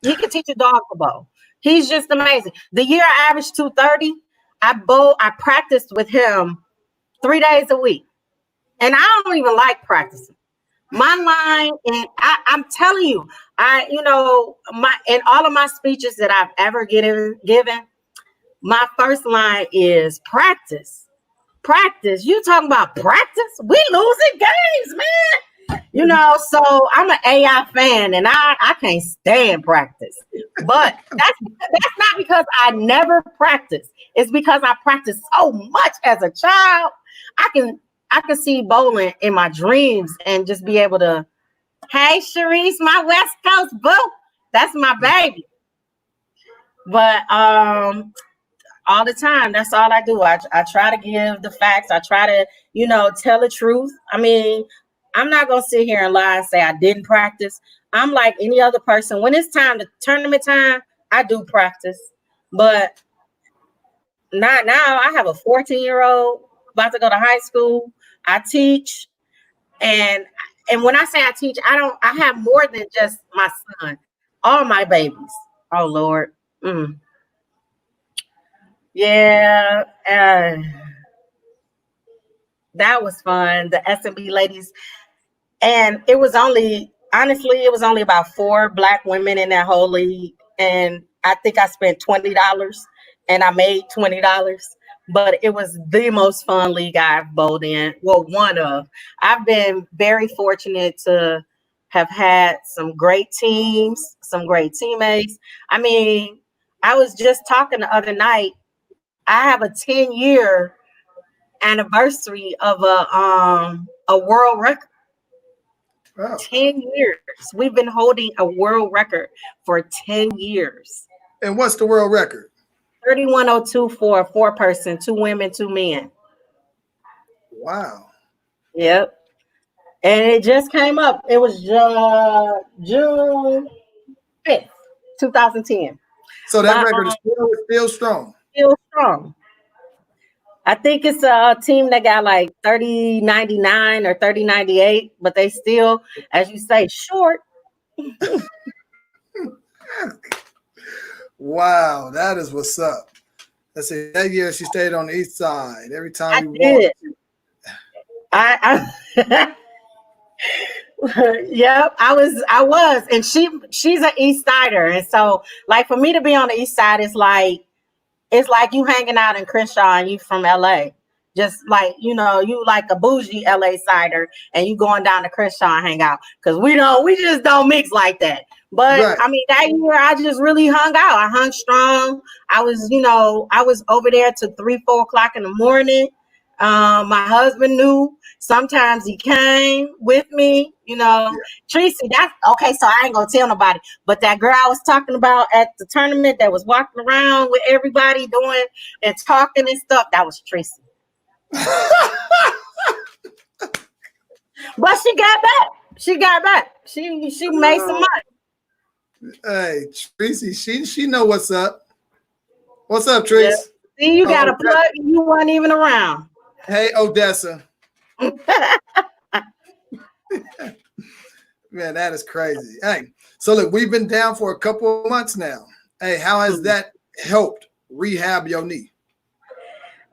He can teach a dog to bowl. He's just amazing. The year I averaged 230, I practiced with him 3 days a week. And I don't even like practicing. My line, and I'm telling you, in all of my speeches that I've ever given, my first line is practice. Practice. You talking about practice? We losing games, man. So I'm an AI fan and I can't stand practice. But that's not because I never practice. It's because I practiced so much as a child. I can see bowling in my dreams and just be able to, hey, Sharice, my West Coast boo. That's my baby. But all the time, that's all I do. I try to give the facts. I try to, tell the truth. I mean, I'm not going to sit here and lie and say I didn't practice. I'm like any other person. When it's tournament time, I do practice. But not now. I have a 14-year-old about to go to high school. I teach. And when I say I teach, I have more than just my son. All my babies. Oh, Lord. Yeah. That was fun. The S&B ladies. And it was only about 4 Black women in that whole league. And I think I spent $20 and I made $20. But it was the most fun league I've bowled in. Well, one of. I've been very fortunate to have had some great teams, some great teammates. I mean, I was just talking the other night. I have a 10-year anniversary of a world record. Wow. 10 years. We've been holding a world record for 10 years. And what's the world record? 3102 for a 4-person, 2 women, 2 men. Wow. Yep. And it just came up. It was June 5th, 2010. So that record is still strong. Still strong. I think it's a team that got like 3099 or 3098, but they still, as you say, short. Wow, that is what's up. Let's see. That year she stayed on the east side. Every time I did. Yep, I was, and she's an East Sider, and so like for me to be on the East Side is like you hanging out in Crenshaw and you from LA. Just like, you like a bougie LA Sider and you going down to Crenshaw and hang out. Because we just don't mix like that. But right. I mean, that year I just really hung out. I hung strong. I was over there till 3-4 o'clock in the morning. My husband knew. Sometimes he came with me, Yeah. Tracy, that's okay. So I ain't gonna tell nobody. But that girl I was talking about at the tournament that was walking around with everybody doing and talking and stuff, that was Tracy. But she got back. She made some money. Hey, Tracy, she know what's up. What's up, Tracy? Yeah. See, you got a plug and you weren't even around. Hey, Odessa. Man, that is crazy. Hey, so look, we've been down for a couple of months now. Hey, how has that helped rehab your knee?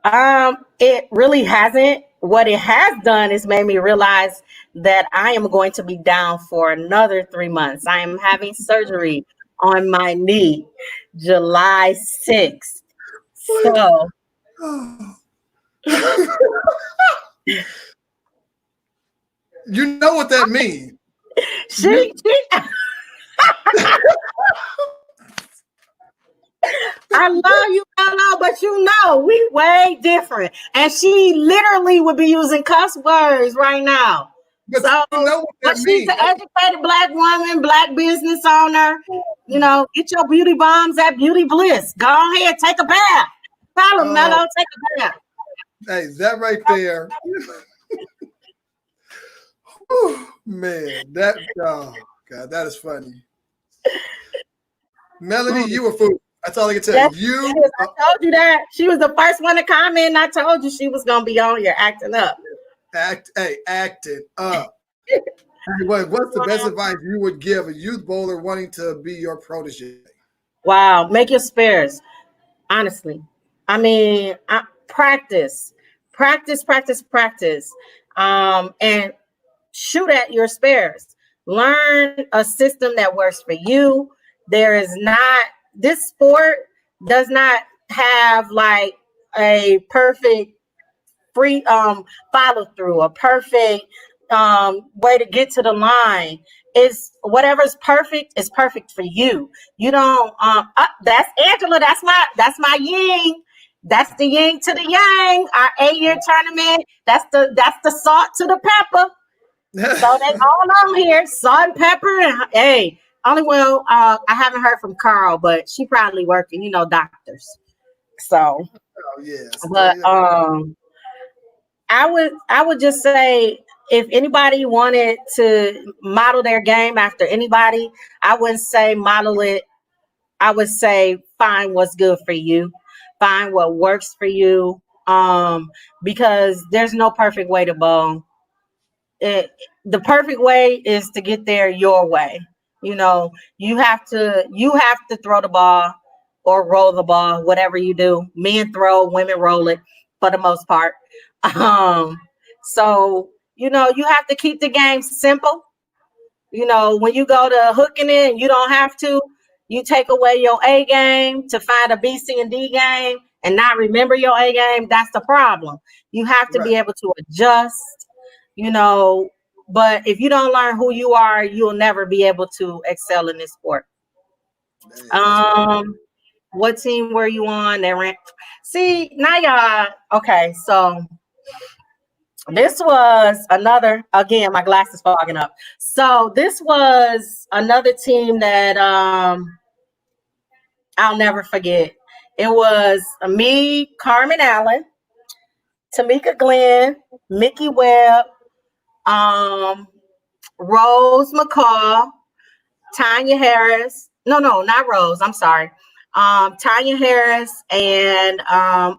It really hasn't. What it has done is made me realize that I am going to be down for another 3 months. I am having surgery on my knee July 6th. So you know what that means. She I love you, Mello, but you know we way different. And she literally would be using cuss words right now. But So, you know what but that she's means. an educated Black woman, Black business owner. You know, get your beauty bombs at Beauty Bliss. Go ahead, take a bath. Follow Mello, take a bath. Hey, that right there. Whew, man, that oh god, that is funny. Melody, you were food. That's all I can tell Yes, you. she is. I told you that. She was the first one to comment, and I told you she was gonna be on here acting up. Acting up. Hey, what's the best advice you would give a youth bowler wanting to be your protege? Wow, make your spares. Honestly, I mean, practice, practice, practice, practice, and shoot at your spares. Learn a system that works for you. There is not, this sport does not have like a perfect free follow through, a perfect way to get to the line. Is whatever's perfect is perfect for you. You don't that's Angela, that's my yin. That's the yin to the yang. Our 8-year tournament. That's the salt to the pepper. So they all on here, salt and pepper, and hey, only I haven't heard from Carl, but she probably working, doctors. So, Oh yes. but I would just say if anybody wanted to model their game after anybody, I wouldn't say model it. I would say find what's good for you, find what works for you. Because there's no perfect way to bowl. The perfect way is to get there your way. You have to throw the ball or roll the ball, whatever you do. Men throw, women roll it for the most part. Um, so you have to keep the game simple. When you go to hooking it, you don't have to. You take away your A game to find a B, C, and D game and not remember your A game. That's the problem. You have to right. be able to adjust, you know. But if you don't learn who you are, you'll never be able to excel in this sport. Hey, that's right. What team were you on? That ran. See, now y'all. Okay, so this was another. Again, my glasses fogging up. So this was another team that I'll never forget. It was me, Carmen Allen, Tamika Glenn, Mickey Webb, um, Rose McCall, Tanya Harris. No, not Rose. I'm sorry. Tanya Harris and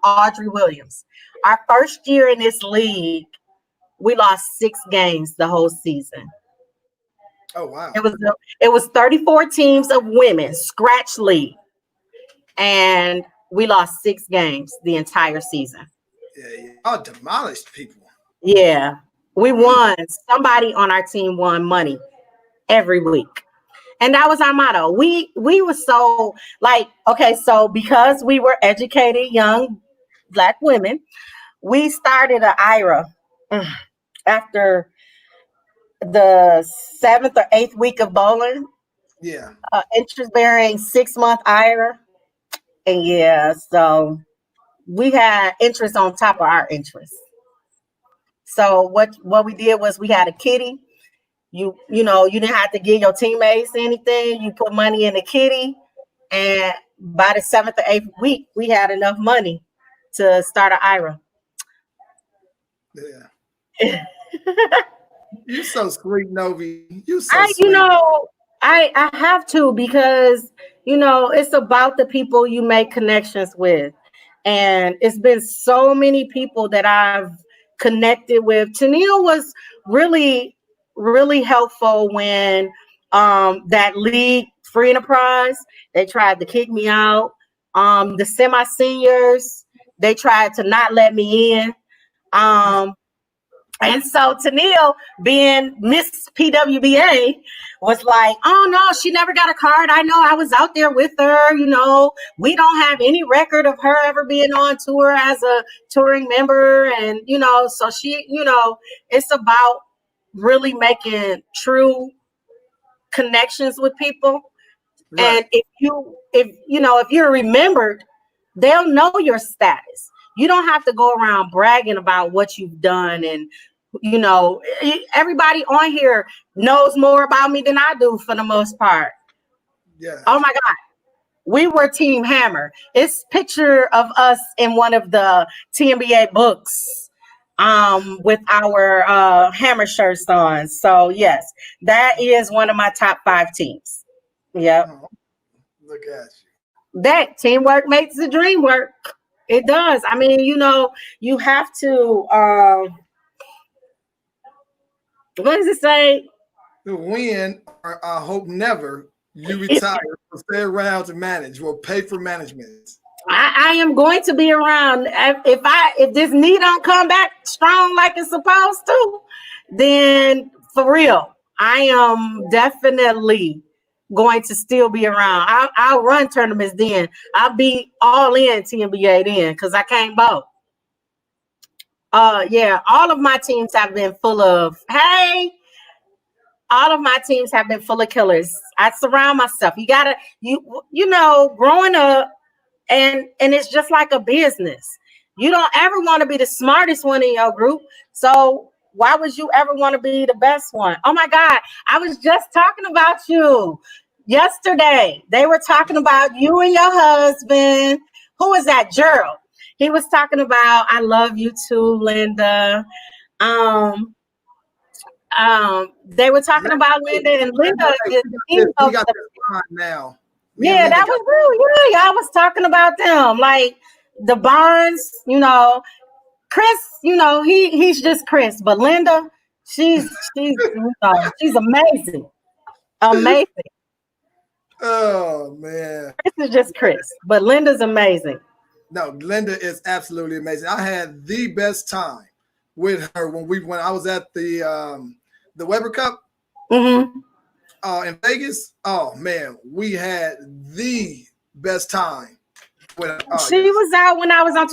Audrey Williams. Our first year in this league, we lost 6 games the whole season. Oh wow. It was 34 teams of women, scratch league, and we lost 6 games the entire season. Yeah. Oh, demolished people. Yeah, we won. Somebody on our team won money every week. And that was our motto. We were so like, okay, so because we were educated young Black women, we started an IRA after the 7th or 8th week of bowling, Yeah. interest bearing 6-month IRA. And yeah, so we had interest on top of our interest. So what we did was we had a kitty. You didn't have to give your teammates anything. You put money in the kitty, and by the 7th or 8th week, we had enough money to start an IRA. Yeah. You so sweet, Novi. You so I, sweet. I have to, because it's about the people you make connections with, and it's been so many people that I've connected with. Tennille was really, really helpful when that league free enterprise, they tried to kick me out. The semi-seniors, they tried to not let me in. And so Tennille, being Miss PWBA, was like, oh no, she never got a card. I know, I was out there with her. We don't have any record of her ever being on tour as a touring member. And, so she, it's about really making true connections with people. Right. And if you're remembered, they'll know your status. You don't have to go around bragging about what you've done. And everybody on here knows more about me than I do for the most part. Yeah. Oh my God. We were Team Hammer. It's picture of us in one of the TNBA books with our Hammer shirts on. So yes, that is one of my top 5 teams. Yep. Oh, look at That teamwork makes the dream work. It does. I mean, you have to what does it say? you. When, or I hope never, you retire or stay around to manage or pay for management. I am going to be around. If this knee don't come back strong like it's supposed to, then for real, I am definitely going to still be around. I'll run tournaments then. I'll be all in TNBA then because I can't bowl. Yeah, all of my teams have been full of all of my teams have been full of killers. I surround myself. Growing up, and it's just like a business. You don't ever want to be the smartest one in your group. So why would you ever want to be the best one? Oh my God, I was just talking about you yesterday. They were talking about you and your husband. Who is that? Gerald. He was talking about, I love you too, Linda. They were talking about Linda, and Linda is We got this line now. yeah, that was real. Yeah, I was talking about them, like the Barnes. Chris. He's just Chris, but Linda, she's amazing, amazing. Oh man, Chris is just Chris, but Linda's amazing. no, Linda is absolutely amazing. I had the best time with her when I was at the Weber Cup Mm-hmm. in Vegas. Oh man, we had the best time. She was out when I was on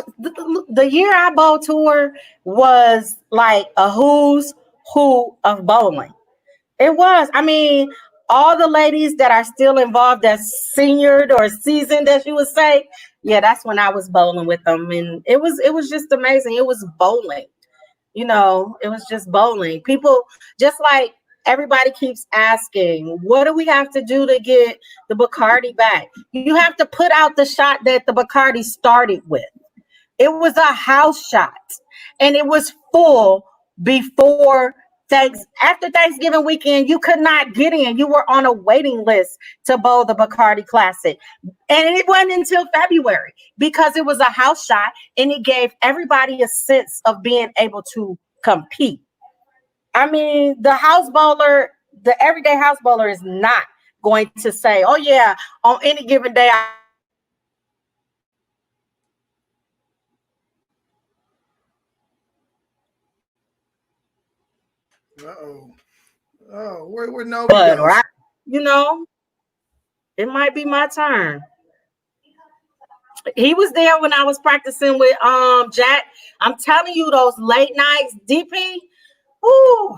the year I bowl tour was like a who's who of bowling. It was. I mean, all the ladies that are still involved as seniored or seasoned, as you would say, yeah, that's when I was bowling with them, and it was just amazing. It was bowling. It was just bowling. People, just like everybody keeps asking, what do we have to do to get the Bacardi back? You have to put out the shot that the Bacardi started with. It was a house shot, and it was full before after Thanksgiving weekend. You could not get in. You were on a waiting list to bowl the Bacardi Classic. And it wasn't until February because it was a house shot, and it gave everybody a sense of being able to compete. I mean, the everyday house bowler is not going to say, oh yeah, on any given day, Oh, where nobody but goes? right, it might be my turn. He was there when I was practicing with Jack. I'm telling you, those late nights, DP. Ooh,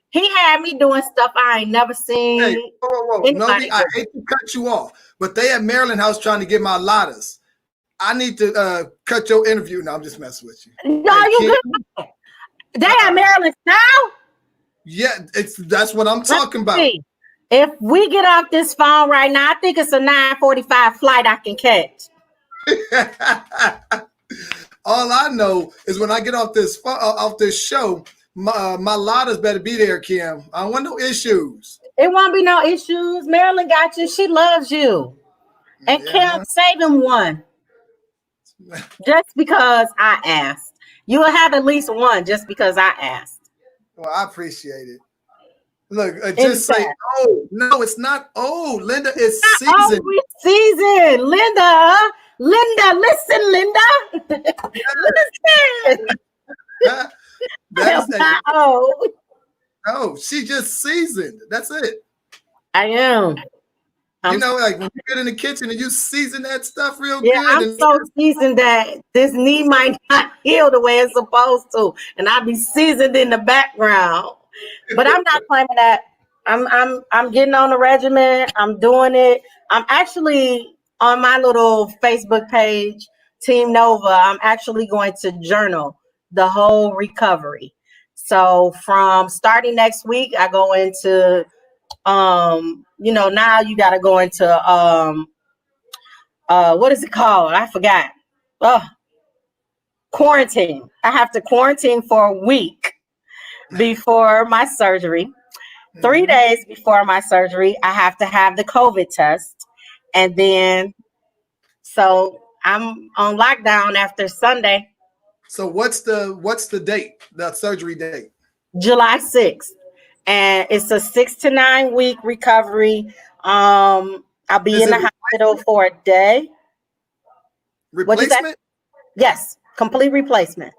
he had me doing stuff I ain't never seen. Hey, whoa. Nobi, I hate to cut you off, but they at Maryland House trying to get my ladders. I need to cut your interview. No, I'm just messing with you. No, you good. They at Maryland now? Yeah, that's what I'm talking about. If we get off this phone right now, I think it's a 9:45 flight I can catch. All I know is when I get off this show, my ladders better be there, Kim. I don't want no issues. It won't be no issues. Marilyn got you. She loves you. And Kim, save him one. Just because I asked. You will have at least one just because I asked. Well, I appreciate it. Look, just say, oh, no, it's not old. Linda is seasoned. Oh, it's seasoned. Linda, listen, Linda. Listen. That's not old. No, she just seasoned. That's it. I am. Like when you get in the kitchen and you season that stuff real good. I'm so seasoned that this knee might not heal the way it's supposed to. And I'll be seasoned in the background. But I'm not claiming that. I'm getting on the regimen. I'm doing it. I'm actually on my little Facebook page, Team Nova. I'm actually going to journal the whole recovery. So from starting next week, I go into now you got to go into what is it called? I forgot. Oh, quarantine. I have to quarantine for a week before my surgery. 3 days before my surgery, I have to have the COVID test. And then, so I'm on lockdown after Sunday, So what's the date? The surgery date? July 6th. And it's a 6 to 9 week recovery. I'll be Is in it the hospital for a day. What'd you say? replacement? Yes, complete replacement.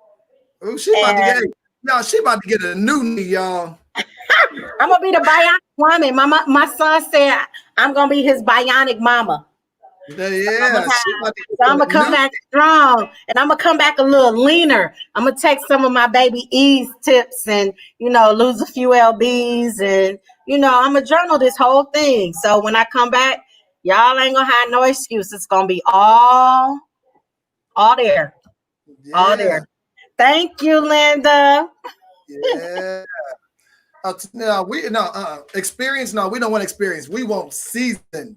Oh, she about to get And y'all. She about to get a new knee, y'all. I'm gonna be the bionic woman. My son said I'm gonna be his bionic mama. Yeah, she about to So I'm get gonna a come new. back strong, and I'm gonna come back a little leaner. I'm gonna take some of my baby E's tips, and lose a few lbs, and I'm gonna journal this whole thing. So when I come back, y'all ain't gonna have no excuse. It's gonna be all there, all Yeah, there. Thank you, Linda. yeah. No, experience. No, we don't want experience. We want seasoned.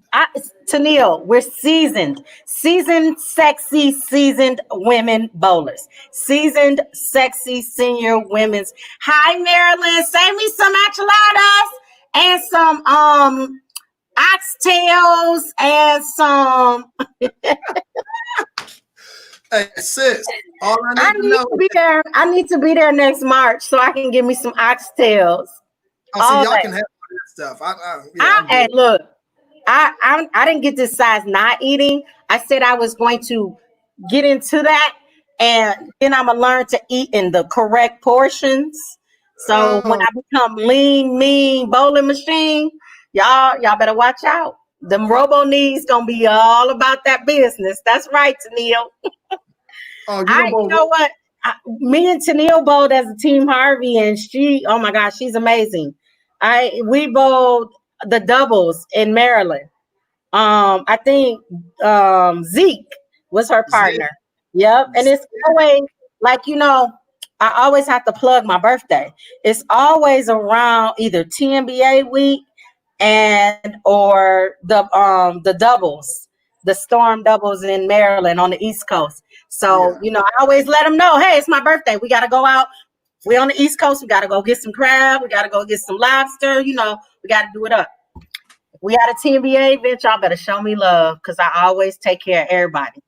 Tennille, we're seasoned, sexy, seasoned women bowlers, seasoned, sexy senior women's. Hi, Marilyn, save me some enchiladas and some oxtails and some. Hey, sis. All I I need to need know. to be there. I need to be there next March so I can give me some oxtails. Oh, see, All y'all that. can have all that stuff. Yeah, I'm Hey, good. look. I didn't get this size not eating. I said I was going to get into that, and then I'm gonna learn to eat in the correct portions. So when Oh, I become lean, mean bowling machine, y'all better watch out. Them robo knees gonna be all about that business. That's right, Tennille. oh, you don't You want. know what? Me and Tennille bowled as a team Harvey, and oh my gosh, she's amazing. We bowled the doubles in Maryland. I think Zeke was her partner. Yep. And it's always like, I always have to plug my birthday. It's always around either TNBA week and or the doubles, the storm doubles in Maryland on the East Coast. So, Yeah. I always let them know, hey, it's my birthday. We gotta go out. We're on the East Coast. We gotta go get some crab. We gotta go get some lobster. We gotta do it up. We got a TNBA event. Y'all better show me love because I always take care of everybody.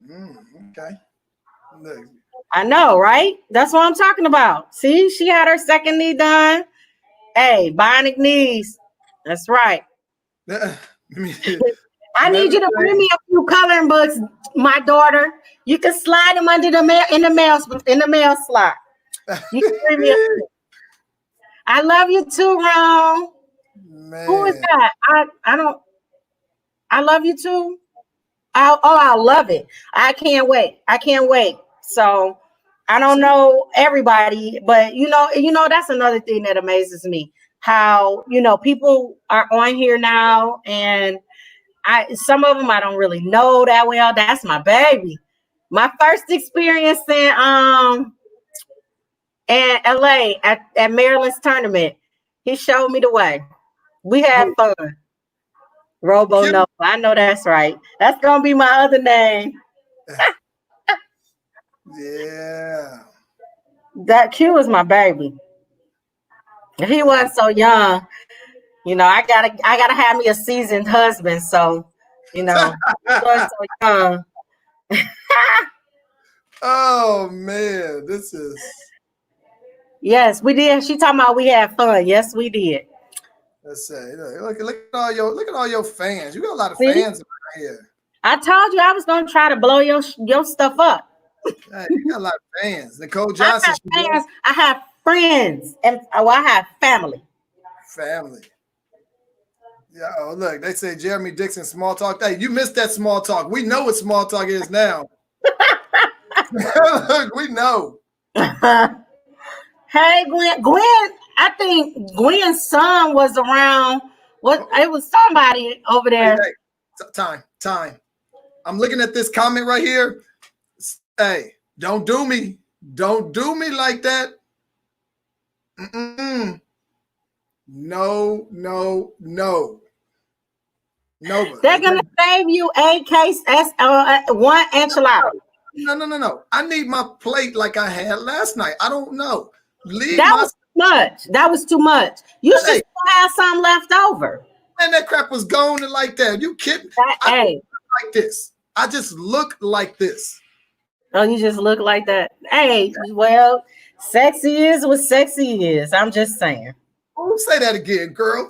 Okay. Look. I know, right? That's what I'm talking about. See, she had her second knee done. Hey, bionic knees. That's right. Let me I let need me you to bring me a few coloring books, my daughter. You can slide them under the mail in the mail slot. You can bring me a few. I love you too, Ron. Who is Man. that? I don't. I love you too. I love it. I can't wait. I can't wait. So I don't know everybody, but that's another thing that amazes me. How people are on here now, and some of them I don't really know that well. That's my baby. My first experience in LA at Maryland's tournament. He showed me the way. We had Who? fun. Robo Kim? no, I know that's right. That's gonna be my other name. Yeah. That Q is my baby. He wasn't so young. I gotta have me a seasoned husband. So, he wasn't so young. Oh man, this is. Yes, we did. She talking about we had fun. Yes, we did. Let's say, look at all your fans. You got a lot of See, fans around here. I told you I was gonna try to blow your stuff up. Hey, you got a lot of fans. Nicole I Johnson, have she fans. does I have friends, and I have family. family. Yeah. Oh, look, they say Jeremy Dixon small talk. Hey, you missed that small talk. We know what small talk is now. Look, we know. Hey, Gwen. Gwen, I think Gwen's son was around. What it was somebody over there. Time. I'm looking at this comment right here. Hey, don't do me. Don't do me like that. Mm-mm. No. They're gonna save you a case as one enchilada. No. I need my plate like I had last night. I don't know. Was too much. That was too much. You should still have some left over. And that crap was gone like that. You kidding? Hey, like this. I just look like this. Oh, you just look like that. Hey, well, sexy is what sexy is. I'm just saying. Oh, say that again, girl.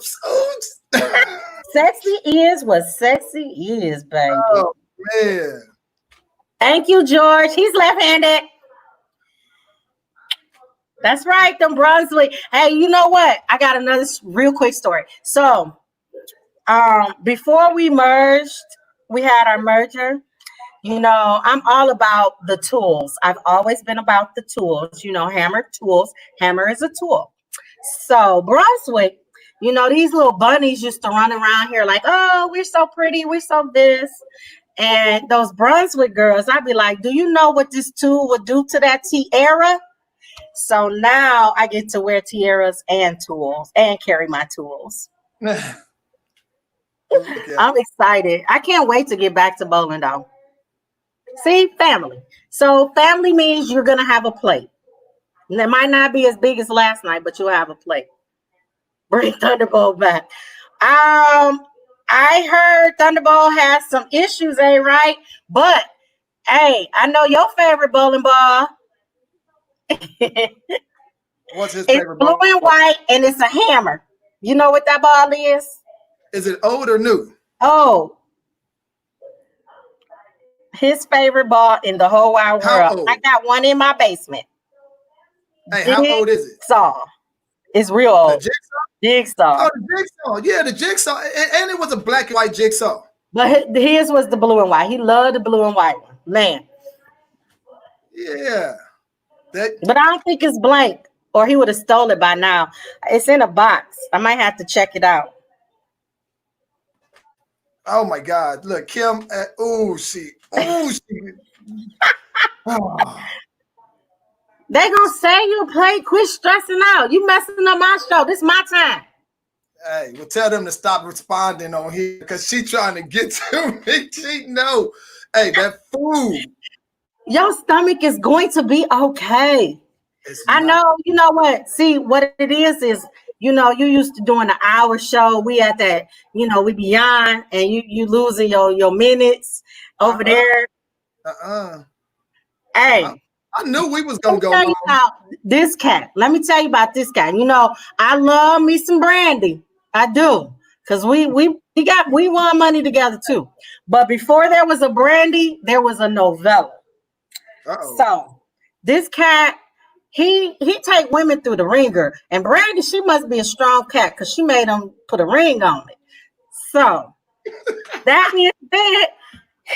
Sexy is what sexy is, baby. Oh, man. Thank you, George. He's left-handed. That's right, them Brunswick. Hey, you know what? I got another real quick story. So, before we merged, we had our merger. You know, I'm all about the tools. I've always been about the tools. You know, hammer tools. Hammer is a tool. So, Brunswick, you know, these little bunnies used to run around here like, oh, we're so pretty. We're so this. And those Brunswick girls, I'd be like, do you know what this tool would do to that tiara? So now I get to wear tiaras and tools and carry my tools. Okay. I'm excited. I can't wait to get back to bowling though. See, family. So family means you're going to have a plate. And it might not be as big as last night, but you'll have a plate. Bring Thunderbolt back. I heard Thunderbolt has some issues, right? But, hey, I know your favorite bowling ball. What's his favorite ball? It's blue and white, and it's a hammer. You know what that ball is? Is it old or new? Oh. His favorite ball in the whole wide world. I got one in my basement. Hey, how old is it? Jigsaw. It's real old. Jigsaw. Oh, the jigsaw. Yeah, the jigsaw. And it was a black and white jigsaw. But his was the blue and white. He loved the blue and white one. Man. Yeah. But I don't think it's blank, or he would have stole it by now. It's in a box. I might have to check it out. Oh my God! Look, Kim. She. Oh. They gonna say you play. Quit stressing out. You messing up my show. This is my time. Hey, well, tell them to stop responding on here because she trying to get to me. She know. Hey, that food. Your stomach is going to be okay. I know. You know what? See, what it is, you know, you used to doing an hour show. We at that, you know, we beyond, and you losing your minutes over there. Hey. I knew we was gonna go on. This cat. Let me tell you about this guy. You know, I love me some Brandy. I do. Because we won money together too. But before there was a Brandy, there was a Novella. So this cat, he take women through the ringer. And Brandy, she must be a strong cat because she made him put a ring on it. So that means that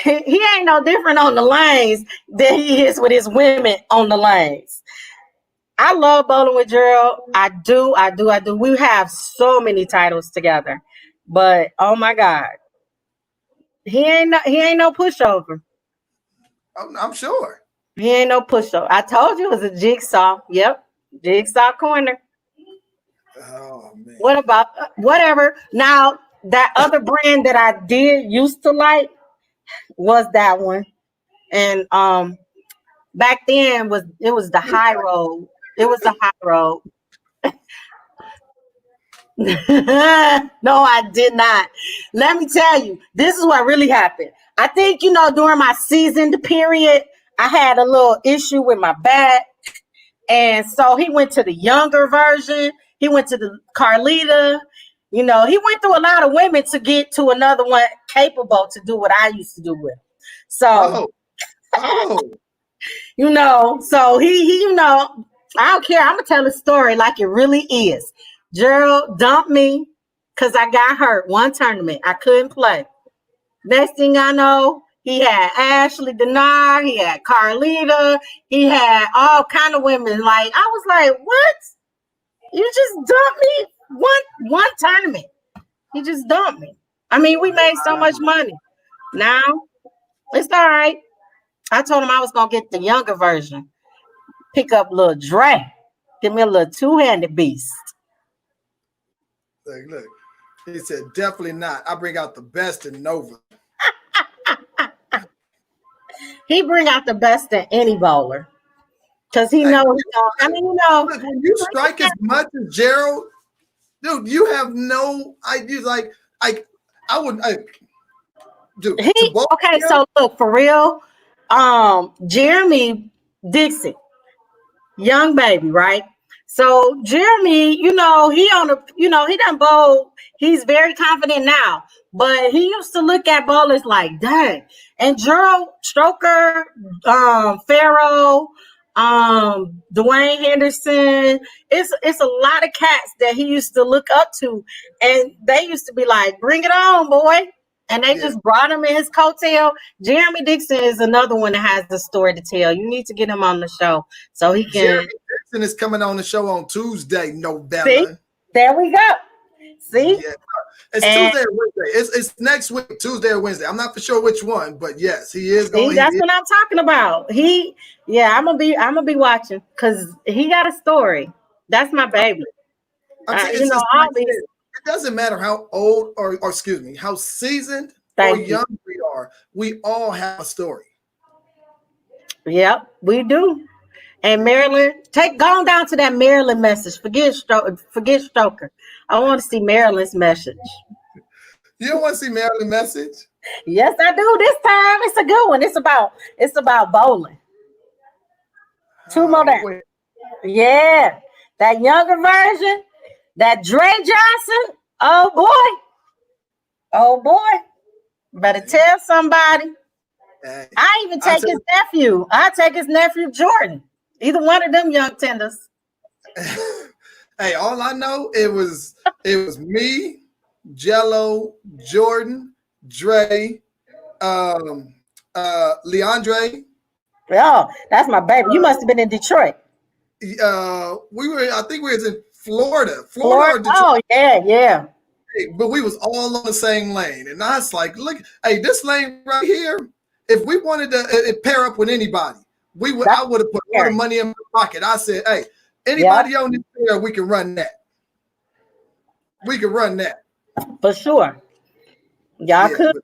he ain't no different on the lanes than he is with his women on the lanes. I love bowling with Gerald. I do. We have so many titles together. But oh my God. He ain't no pushover. I'm sure. He ain't no pushover. I told you it was a jigsaw. Yep. Jigsaw corner. Oh man. What about whatever? Now that other brand that I did used to like was that one. And back then it was the high road. It was the high road. No, I did not. Let me tell you, this is what really happened. I think, you know, during my seasoned period, I had a little issue with my back. And so he went to the younger version. He went to the Carlita. You know, he went through a lot of women to get to another one capable to do what I used to do with him. So, you know, so he, you know, I don't care. I'm going to tell the story like it really is. Gerald dumped me because I got hurt one tournament. I couldn't play. Next thing I know, he had Ashley Denar, he had Carlita, he had all kind of women. Like, I was like, what? You just dumped me one tournament. You just dumped me. I mean, we made so much money. Now it's all right. I told him I was gonna get the younger version. Pick up little Dre. Give me a little two-handed beast. Look. He said, definitely not. I bring out the best in Nova. He bring out the best in any bowler. Because he knows, I mean, Look, when you strike as much as Gerald, dude, you have no idea. Like, I would, dude. Okay, so look, for real, Jeremy Dixon, young baby, right? So Jeremy, he done bowl. He's very confident now, but he used to look at bowlers like, dang. And Gerald Stroker, Farrow, Dwayne Henderson, it's a lot of cats that he used to look up to, and they used to be like, bring it on, boy. And they just brought him in his coattail. Jeremy Dixon is another one that has the story to tell. You need to get him on the show so he can. Jeremy Dixon is coming on the show on Tuesday, Novella. See? There we go. See? Yeah. It's Tuesday or Wednesday. It's next week, Tuesday or Wednesday. I'm not for sure which one, but yes, he is going. That's what I'm talking about. I'm gonna be watching because he got a story. That's my baby. It doesn't matter how old or excuse me, how seasoned or young we are. We all have a story. Yep, we do. And Marilyn, go on down to that Marilyn message. Forget Stoker. I want to see Marilyn's message. You don't want to see Marilyn's message? Yes, I do. This time it's a good one. It's about bowling. Two more down. Yeah, that younger version, that Dre Johnson. Oh boy, better tell somebody. I even take his nephew. I take his nephew Jordan. Either one of them young tenders. Hey, all I know it was me, Jello, Jordan, Dre, Leandre. Oh, that's my baby. You must have been in Detroit. I think we was in Florida or Detroit. Oh yeah. Hey, but we was all on the same lane, and I was like, look, hey, this lane right here. If we wanted to pair up with anybody, I would have put all the money in my pocket. I said, hey, anybody on this pair, we can run that. We can run that. For sure. Y'all could.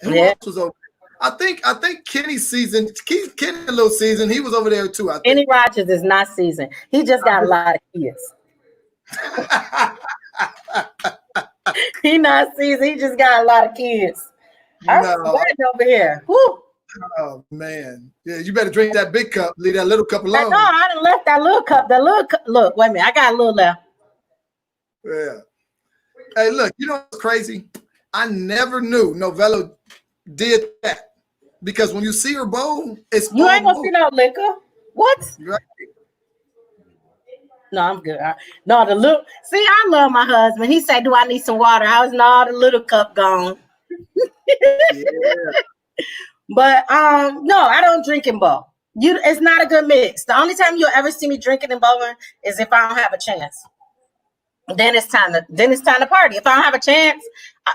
Who else was over there? I think Kenny's season, Kenny a little season. He was over there too. I think. Kenny Rogers is not seasoned. He just got a lot of kids. He not seasoned. He just got a lot of kids. I'm over here. Woo. Oh man, yeah. You better drink that big cup. Leave that little cup alone. No, I done left that little cup. Look, wait a minute. I got a little left. Yeah. Hey, look. You know what's crazy? I never knew Novella did that because when you see her bowl, it's you ain't gonna see no liquor. What? Right. No, I'm good. No, the little. See, I love my husband. He said, "Do I need some water?" I was the little cup gone. Yeah. But no, I don't drink and bowl. It's not a good mix. The only time you'll ever see me drinking and bowling is if I don't have a chance. Then it's time to party. If I don't have a chance,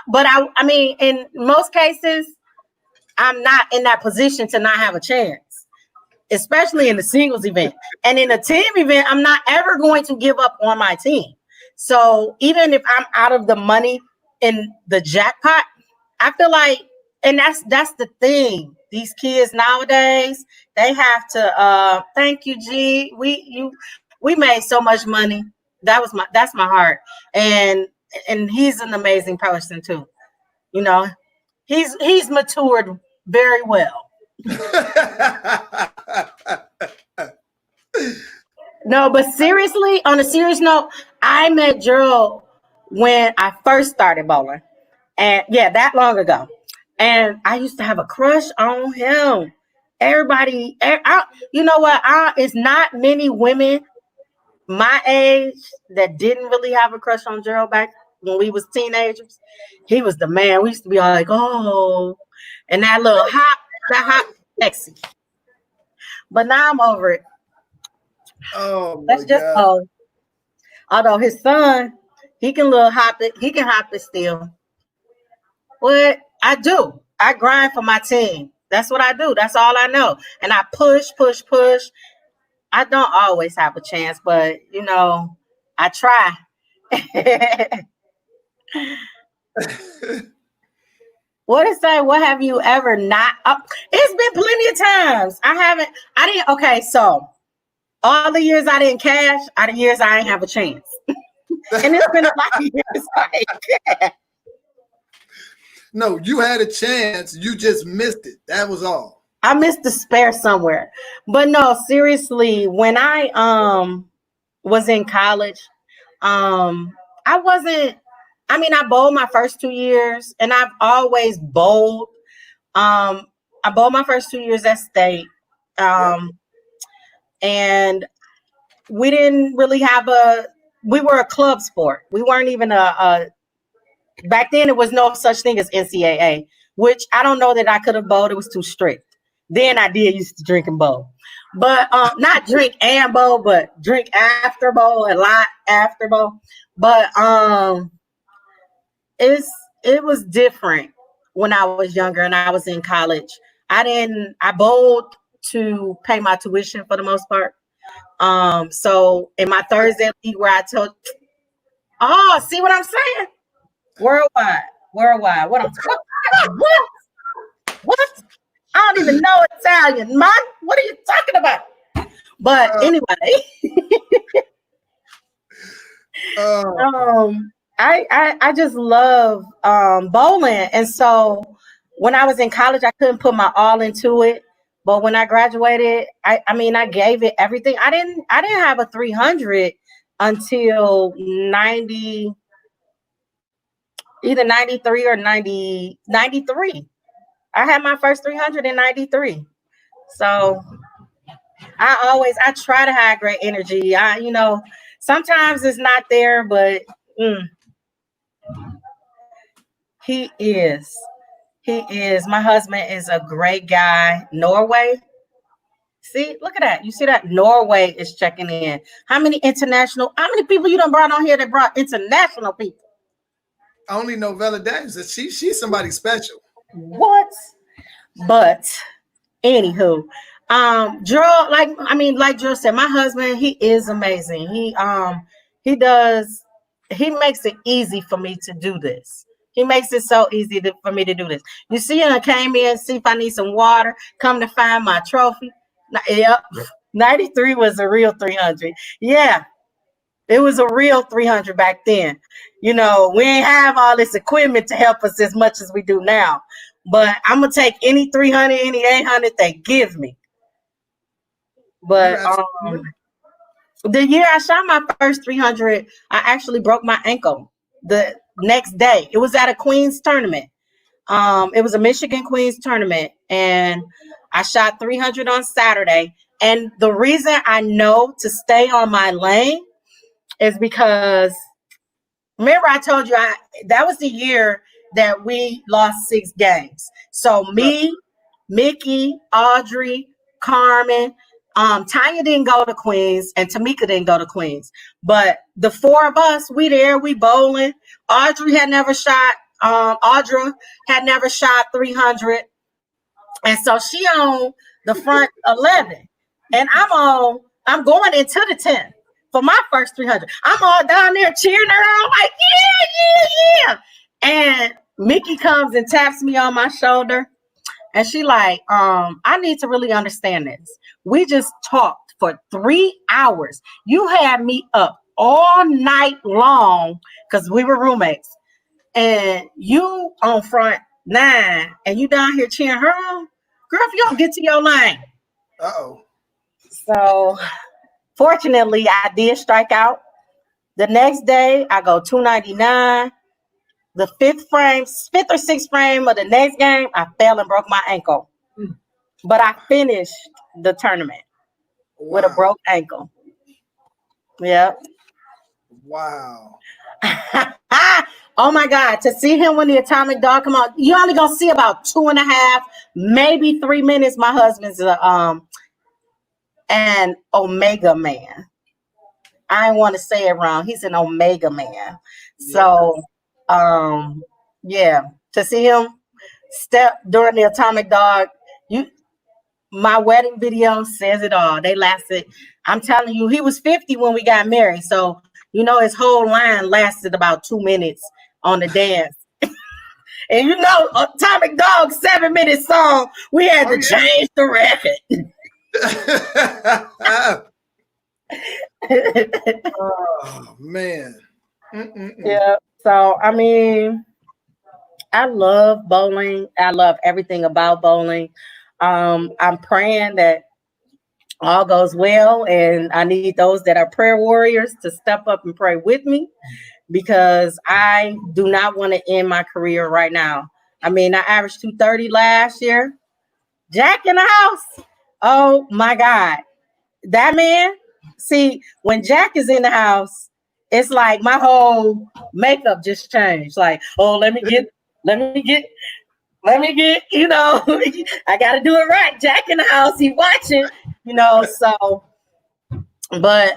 but I mean, in most cases, I'm not in that position to not have a chance, especially in the singles event. And in a team event, I'm not ever going to give up on my team. So even if I'm out of the money in the jackpot, I feel like, and that's the thing. These kids nowadays, they have to. Thank you, G. We made so much money. That's my heart, and he's an amazing person too. You know, he's matured very well. No, but seriously, on a serious note, I met Gerald when I first started bowling, and that long ago. And I used to have a crush on him. Everybody, you know what? It's not many women my age that didn't really have a crush on Gerald back when we was teenagers. He was the man. We used to be all like, oh, and that hot, sexy. But now I'm over it. Oh my Let's just God. although his son, he can little hop it, he can hop it still. What I do, I grind for my team. That's what I do. That's all I know. And I push, push, push. I don't always have a chance, but I try. What is that? What have you ever not? It's been plenty of times. I didn't. Okay, so all the years I didn't cash, are the years I didn't have a chance. And it's been a lot of years. Like, No, you had a chance. You just missed it. That was all. I missed the spare somewhere. But no, seriously, when I was in college, I wasn't. I mean, I bowled my first 2 years, and I've always bowled. I bowled my first 2 years at state, Yeah. and we didn't really have we were a club sport. We weren't even back then there was no such thing as NCAA, which I don't know that I could have bowled. It was too strict. Then I did used to drink and bowl. But not drink and bowl, but drink after bowl, a lot after bowl. But it was different when I was younger and I was in college. I bowled to pay my tuition for the most part. So in my Thursday league where I told, see what I'm saying? Worldwide. What I'm talking about? What? I don't even know Italian, man. What are you talking about? But anyway, I just love bowling, and so when I was in college, I couldn't put my all into it. But when I graduated, I gave it everything. I didn't have a 300 until 90, either 93 or 93. I had my first 300 in 93. So I try to have great energy. Sometimes it's not there, but he is. My husband is a great guy. Norway. See, look at that. You see that? Norway is checking in. How many people you done brought on here that brought international people? Only Novella Daniels. She's somebody special. What? But anywho, Drew, like Drew said, my husband, he is amazing. He makes it easy for me to do this. He makes it so easy for me to do this. You see, I came in, see if I need some water, come to find my trophy. Yep, 93 was a real 300. Yeah, it was a real 300 back then. We ain't have all this equipment to help us as much as we do now. But I'm going to take any 300, any 800 they give me. But the year I shot my first 300, I actually broke my ankle the next day. It was at a Queens tournament. It was a Michigan Queens tournament. And I shot 300 on Saturday. And the reason I know to stay on my lane is because, remember I told you that was the year that we lost 6 games. So me, Mickey, Audrey, Carmen, Tanya didn't go to Queens and Tamika didn't go to Queens. But the 4 of us, we bowling. Audra had never shot 300. And so she on the front 11. And I'm going into the 10 for my first 300. I'm all down there cheering her on like, yeah. And Mickey comes and taps me on my shoulder. And she like, I need to really understand this. We just talked for 3 hours. You had me up all night long because we were roommates. And you on front 9 and you down here cheering her on. Girl, if you don't get to your lane. Uh-oh. So fortunately, I did strike out. The next day, I go 299. The fifth or sixth frame of the next game, I fell and broke my ankle. But I finished the tournament with a broke ankle. Yep. Wow. Oh my God. To see him when the atomic dog come out, you only gonna see about 2.5, maybe 3 minutes. My husband's and Omega Man. I want to say it wrong. He's an Omega Man. Yeah. So, yeah, to see him step during the Atomic Dog, you my wedding video says it all. They lasted, I'm telling you, he was 50 when we got married. So, his whole line lasted about 2 minutes on the dance. And Atomic Dog 7-minute song, we had to change the record. Oh man. Yeah. So I mean, I love bowling. I love everything about bowling. I'm praying that all goes well, and I need those that are prayer warriors to step up and pray with me, because I do not want to end my career right now. I mean, I averaged 230 last year. Jack in the house. Oh my God. That man, see, when Jack is in the house, it's like my whole makeup just changed. Like, oh, let me get, I gotta do it right. Jack in the house, he watching, so but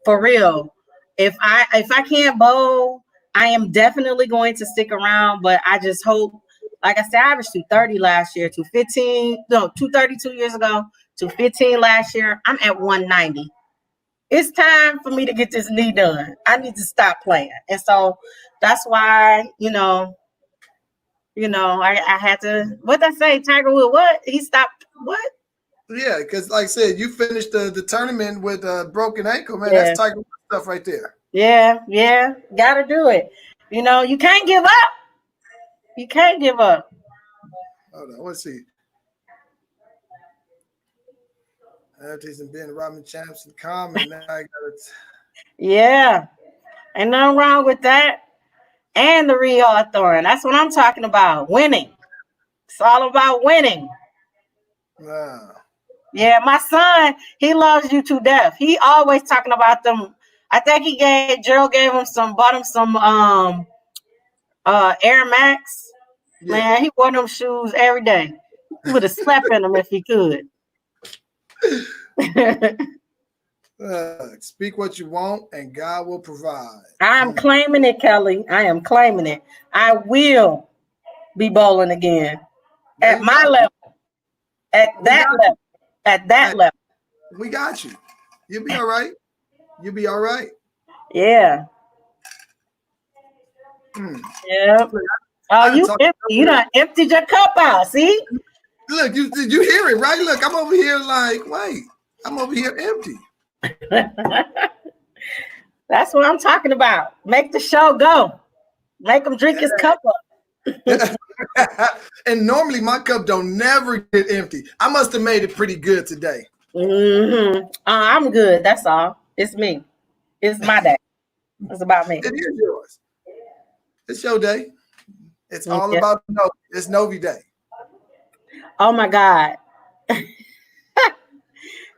for real, if I can't bowl, I am definitely going to stick around. But I just hope, like I said, I averaged 230 last year, 230 2 years ago, 215 last year. I'm at 190. It's time for me to get this knee done. I need to stop playing. And so that's why, I had to, what did I say? Tiger Woods, what? He stopped, what? Yeah, because like I said, you finished the tournament with a broken ankle, man. Yeah. That's Tiger Woods stuff right there. Yeah. Gotta do it. You can't give up. You can't give up. Hold on, let's see. He's been Robin Champs and Common. Now I got it. Yeah. Ain't nothing wrong with that. And the re-authoring. That's what I'm talking about. Winning. It's all about winning. Wow. Yeah, my son, he loves you to death. He always talking about them. I think Gerald bought him some Air Max. Yeah. Man, he wore them shoes every day. He would have slept in them if he could. Speak what you want and God will provide. I'm claiming it, Kelly. I am claiming it. I will be bowling again at my level. At that level. At that level. We got you. You'll be all right. You'll be all right. Yeah. Yeah. Oh, you done emptied your cup out. See? Look, did you hear it, right? Look, I'm over here like, wait, I'm over here empty. That's what I'm talking about. Make the show go. Make him drink his cup up. And normally my cup don't never get empty. I must have made it pretty good today. Mm-hmm. I'm good. That's all. It's me. It's my day. It's about me. It is yours. It's your day. It's all about Novi. It's Novi Day. Oh my God.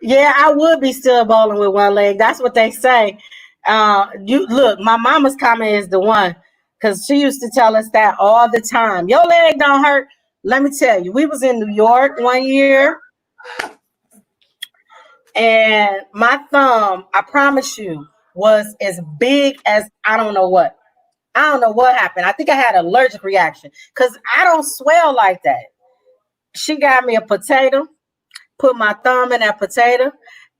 Yeah, I would be still bowling with one leg. That's what they say. Look, my mama's comment is the one, because she used to tell us that all the time. Your leg don't hurt. Let me tell you, we was in New York one year, and my thumb, I promise you, was as big as I don't know what. I don't know what happened. I think I had an allergic reaction, because I don't swell like that. She got me a potato, put my thumb in that potato,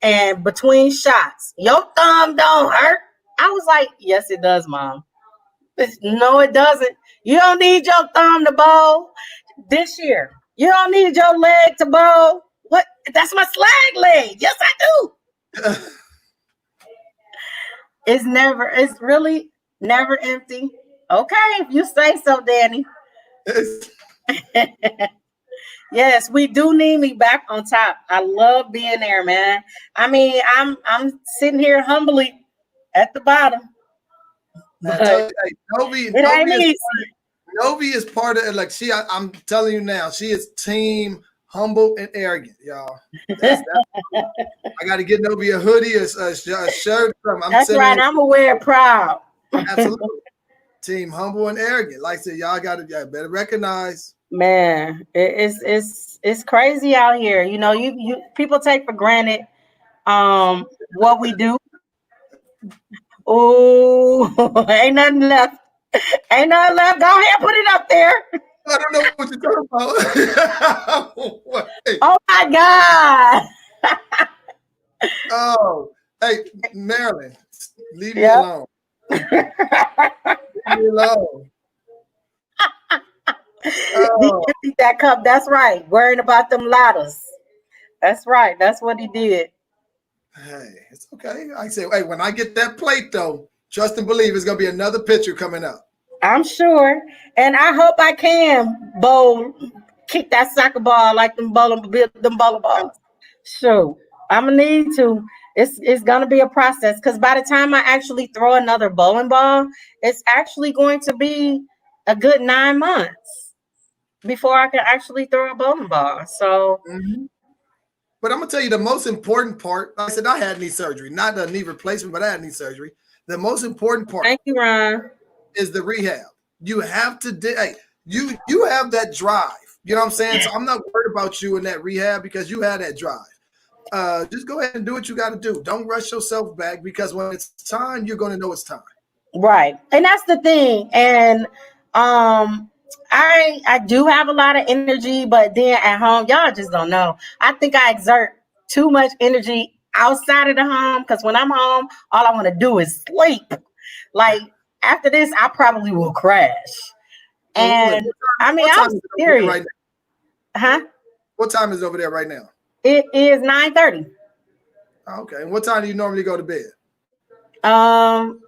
and between shots, your thumb don't hurt. I was like, yes, it does, Mom. No, it doesn't. You don't need your thumb to bowl this year. You don't need your leg to bowl. What? That's my slag leg. Yes, I do. It's really never empty. Okay, if you say so, Danny. Yes, we do need me back on top. I love being there, man. I mean, I'm sitting here humbly at the bottom. Novi is part of it. Like I'm telling you now, she is team humble and arrogant, y'all. I got to get Novi a hoodie, a shirt. That's right. I'm gonna wear it proud. Absolutely. Team humble and arrogant. Like I said, y'all better recognize Man, it's crazy out here. You know, you people take for granted what we do. Oh, ain't nothing left. Ain't nothing left. Go ahead, put it up there. I don't know what you're talking about. Wait. Oh my God. Oh, hey, Marilyn, leave me Yep. alone. Leave me alone. He Oh, emptied that cup. That's right. Worrying about them ladders. That's right. That's what he did. hey, it's okay. I say, hey, when I get that plate though, trust and believe it's gonna be another picture coming up. I'm sure. And I hope I can bowl, kick that soccer ball like them bowling balls. Sure. I'm gonna need to. It's gonna be a process because by the time I actually throw another bowling ball, it's actually going to be a good 9 months before I can actually throw a bowling ball. So Mm-hmm. But I'm gonna tell you the most important part. Like I said, I had knee surgery, not a knee replacement, but I had knee surgery. The most important part thank you, Ron. is the rehab. You have to hey, you have that drive. You know what I'm saying? So I'm not worried about you in that rehab because you had that drive. Just go ahead and do what you got to do. Don't rush yourself back because when it's time, you're going to know it's time. Right. And that's the thing. And I do have a lot of energy, but then at home, y'all just don't know. I think I exert too much energy outside of the home because when I'm home, all I want to do is sleep. Like after this, I probably will crash. Look, And I mean, what I'm time is it over there serious. right now? Huh? What time is it over there right now? It is 9:30. Okay. And what time do you normally go to bed? Um,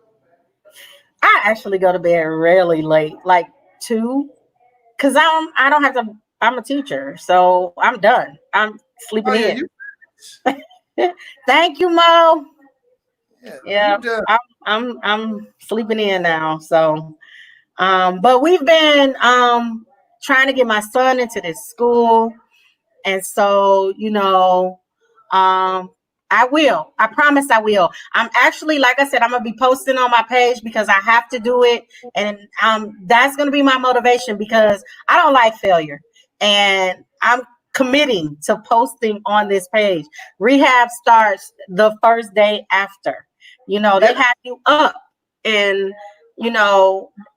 I actually go to bed really late, like 2. Cause I don't have to. I'm a teacher, so I'm done. I'm sleeping Oh yeah, in. you Thank you, Mo. yeah, Yeah, you done. I'm sleeping in now. So, but we've been trying to get my son into this school, and so um, I will. I promise I will. I'm actually, like I said, I'm gonna be posting on my page because I have to do it, and that's gonna be my motivation because I don't like failure, and I'm committing to posting on this page. Rehab starts the first day after. They Yeah. have you up, and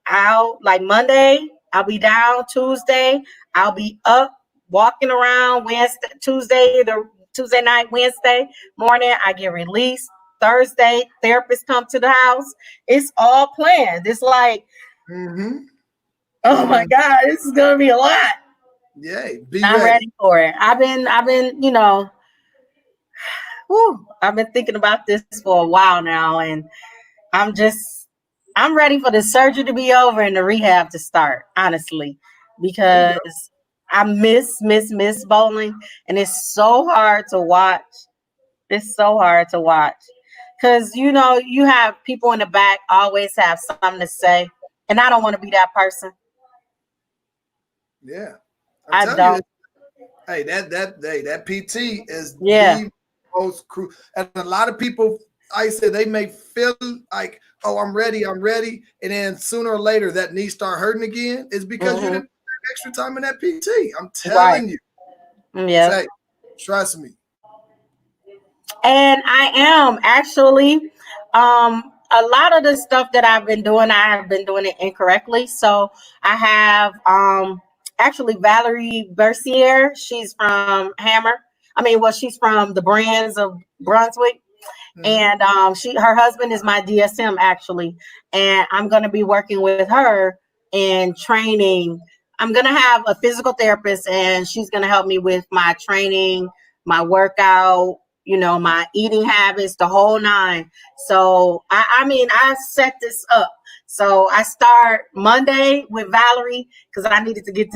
I'll like Monday. I'll be down Tuesday. I'll be up walking around Wednesday, Tuesday night, Wednesday morning, I get released. Thursday, therapists come to the house. It's all planned. It's like, Mm-hmm. oh my God, this is gonna be a lot. Yeah. Be I'm ready. ready for it. I've been thinking about this for a while now, and I'm just, I'm ready for the surgery to be over and the rehab to start, honestly, There you go. because I miss bowling, and it's so hard to watch. It's so hard to watch because you have people in the back always have something to say, and I don't want to be that person. Yeah. I'm I telling you, don't. hey, that PT is Yeah. the most crucial. And a lot of people, I said, they may feel like, oh, I'm ready, and then sooner or later that knee start hurting again. It's because you Hmm. didn't spend extra time in that PT. I'm Right. telling you. Yeah. Say, trust me. And I am actually, a lot of the stuff that I've been doing, I have been doing it incorrectly. So I have actually Valerie Bercier. She's from Hammer. I mean, well, she's from the Brands of Brunswick. Mm-hmm. And her husband is my DSM actually, and I'm going to be working with her in training. I'm going to have a physical therapist, and she's going to help me with my training, my workout, my eating habits, the whole nine. So I mean, I set this up. So I start Monday with Valerie because I needed to get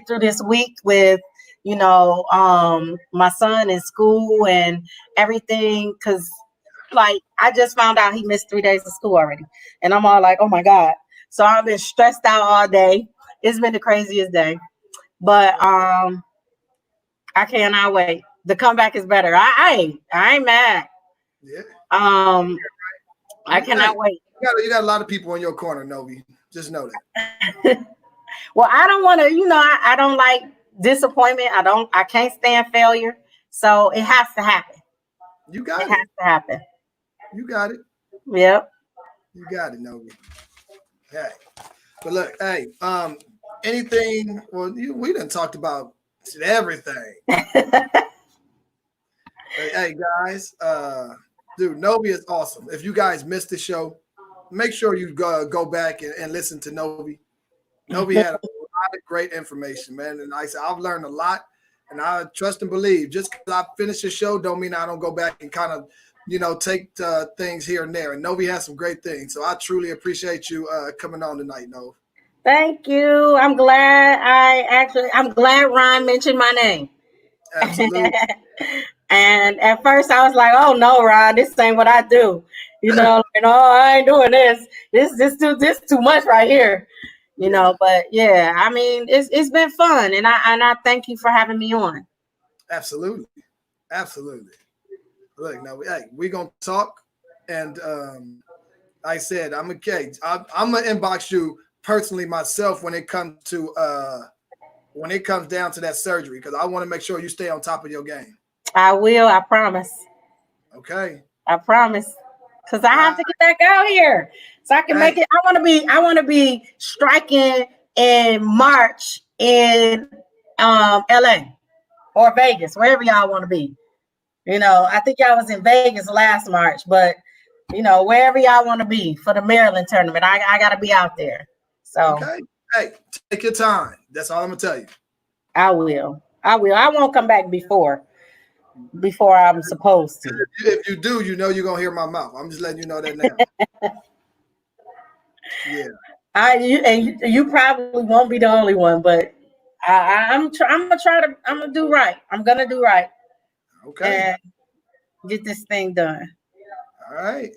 through this week with my son in school and everything, because like I just found out he missed 3 days of school already, and I'm all like, oh my God. So I've been stressed out all day. It's been the craziest day, but I cannot wait. The comeback is better. I ain't mad. Yeah. um I Hey, cannot wait. you got a lot of people in your corner, Novi. Just know that. Well, I don't want to, I don't like disappointment. I can't stand failure. So it has to happen. You It got it. has to happen. You got it. Yep. You got it, Novi. Hey, but look, hey, anything? Well, we done talked about everything. Hey, guys, dude, Novi is awesome. If you guys missed the show, make sure you go back and listen to Novi. Novi had a lot of great information, man, and I said I've learned a lot, and I trust and believe. Just because I finish the show, don't mean I don't go back and kind of, take things here and there. And Novi has some great things, so I truly appreciate you coming on tonight, Novi. Thank you. I'm glad Ron mentioned my name. Absolutely. And at first I was like, oh no, Ron, this ain't what I do. I ain't doing this. This too much right here. But yeah, I mean, it's been fun, and I thank you for having me on. Absolutely. Absolutely. Look, now we gonna talk, and like I said, I'm okay. I'm gonna inbox you personally myself when it comes down to that surgery, because I want to make sure you stay on top of your game. I will. I promise. Okay. I promise. Because I have to get back out here so I can make it. I want to be striking in March in LA or Vegas, wherever y'all want to be. I think y'all was in Vegas last March, but wherever y'all want to be for the Maryland tournament, I got to be out there. So okay. Hey, take your time. That's all I'm gonna tell you. I will. I won't come back before I'm supposed to. If you do, you're gonna hear my mouth. I'm just letting you know that now. Yeah. You probably won't be the only one, but I'm gonna do right. I'm gonna do right. Okay. And get this thing done. All right.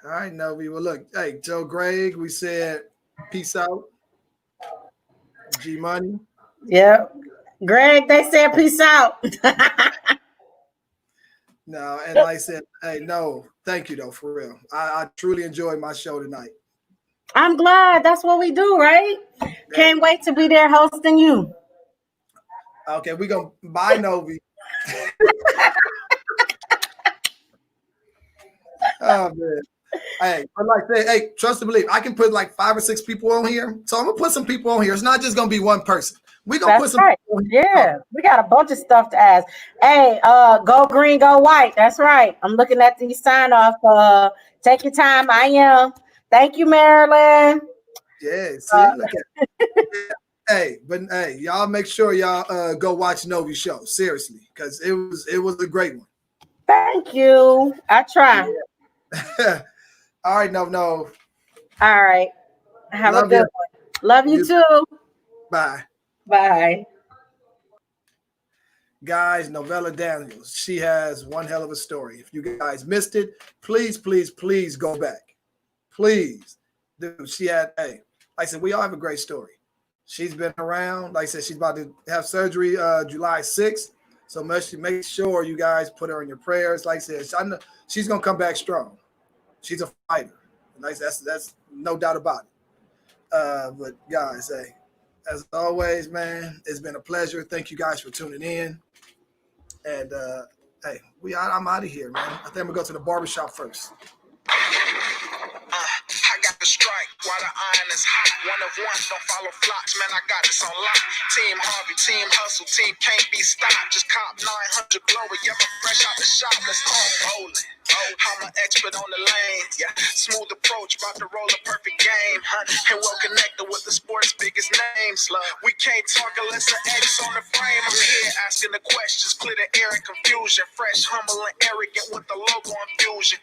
All right, Novi. Well, look, hey, Joe Greg, we said peace out. G Money. Yep. Greg, they said peace out. No, and like I said, hey, no, thank you though, for real. I truly enjoyed my show tonight. I'm glad. That's what we do, right? Can't wait to be there hosting you. Okay, we gonna bye Novi. Oh man. Hey, but like I say, hey, trust and believe. I can put like 5 or 6 people on here. So I'm gonna put some people on here. It's not just gonna be one person. We're gonna put some right. people on here. Yeah, we got a bunch of stuff to ask. Hey, go green, go white. That's right. I'm looking at these sign off. Take your time. I am. Thank you, Marilyn. Yeah, see, look at it. Hey, but hey, y'all make sure y'all go watch Novi's show. Seriously, because it was a great one. Thank you. I try. Yeah. All right, no. All right. Have Love a good you. one. Love you too. Bye. Bye. Guys, Novella Daniels, she has one hell of a story. If you guys missed it, please go back. Please. Dude, she had, hey, like I said, we all have a great story. She's been around. Like I said, she's about to have surgery July 6th. So make sure you guys put her in your prayers. Like I said, I know she's going to come back strong. She's a fighter. Like that's no doubt about it. But guys, hey, as always, man, it's been a pleasure. Thank you guys for tuning in. And hey, I'm out of here, man. I think I'm gonna go to the barbershop first. I got the strike while the iron is hot. One of one, don't follow flocks, man. I got this on lock. Team Harvey, team hustle, team can't be stopped. Just cop 900 glory, yeah, I'm fresh out the shop. Let's all rolling. I'm an expert on the lane, yeah. Smooth approach, about to roll a perfect game, huh? And well connected with the sport's biggest names. We can't talk unless an X on the frame. I'm here asking the questions, clear the air and confusion. Fresh, humble, and arrogant with the logo infusion.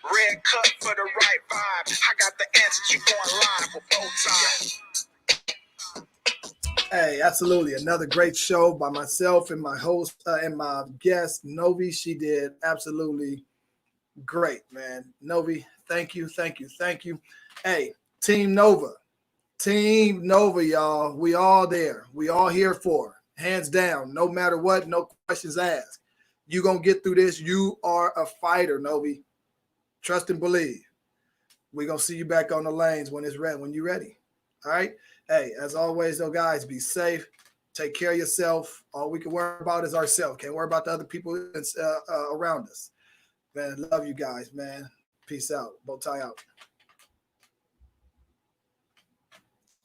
Red cut for the right vibe. I got the answers. You going live with Bowtie. Hey, absolutely. Another great show by myself and my host and my guest, Novi. She did absolutely great, man. Novi, thank you. Hey, Team Nova, y'all. We all there. We all here for her. Hands down. No matter what, no questions asked. You gonna get through this. You are a fighter, Novi. Trust and believe. We're gonna see you back on the lanes when it's ready. When you're ready. All right. Hey, as always, though, guys, be safe. Take care of yourself. All we can worry about is ourselves. Can't worry about the other people around us. Man, love you guys, man. Peace out. Bowtie out.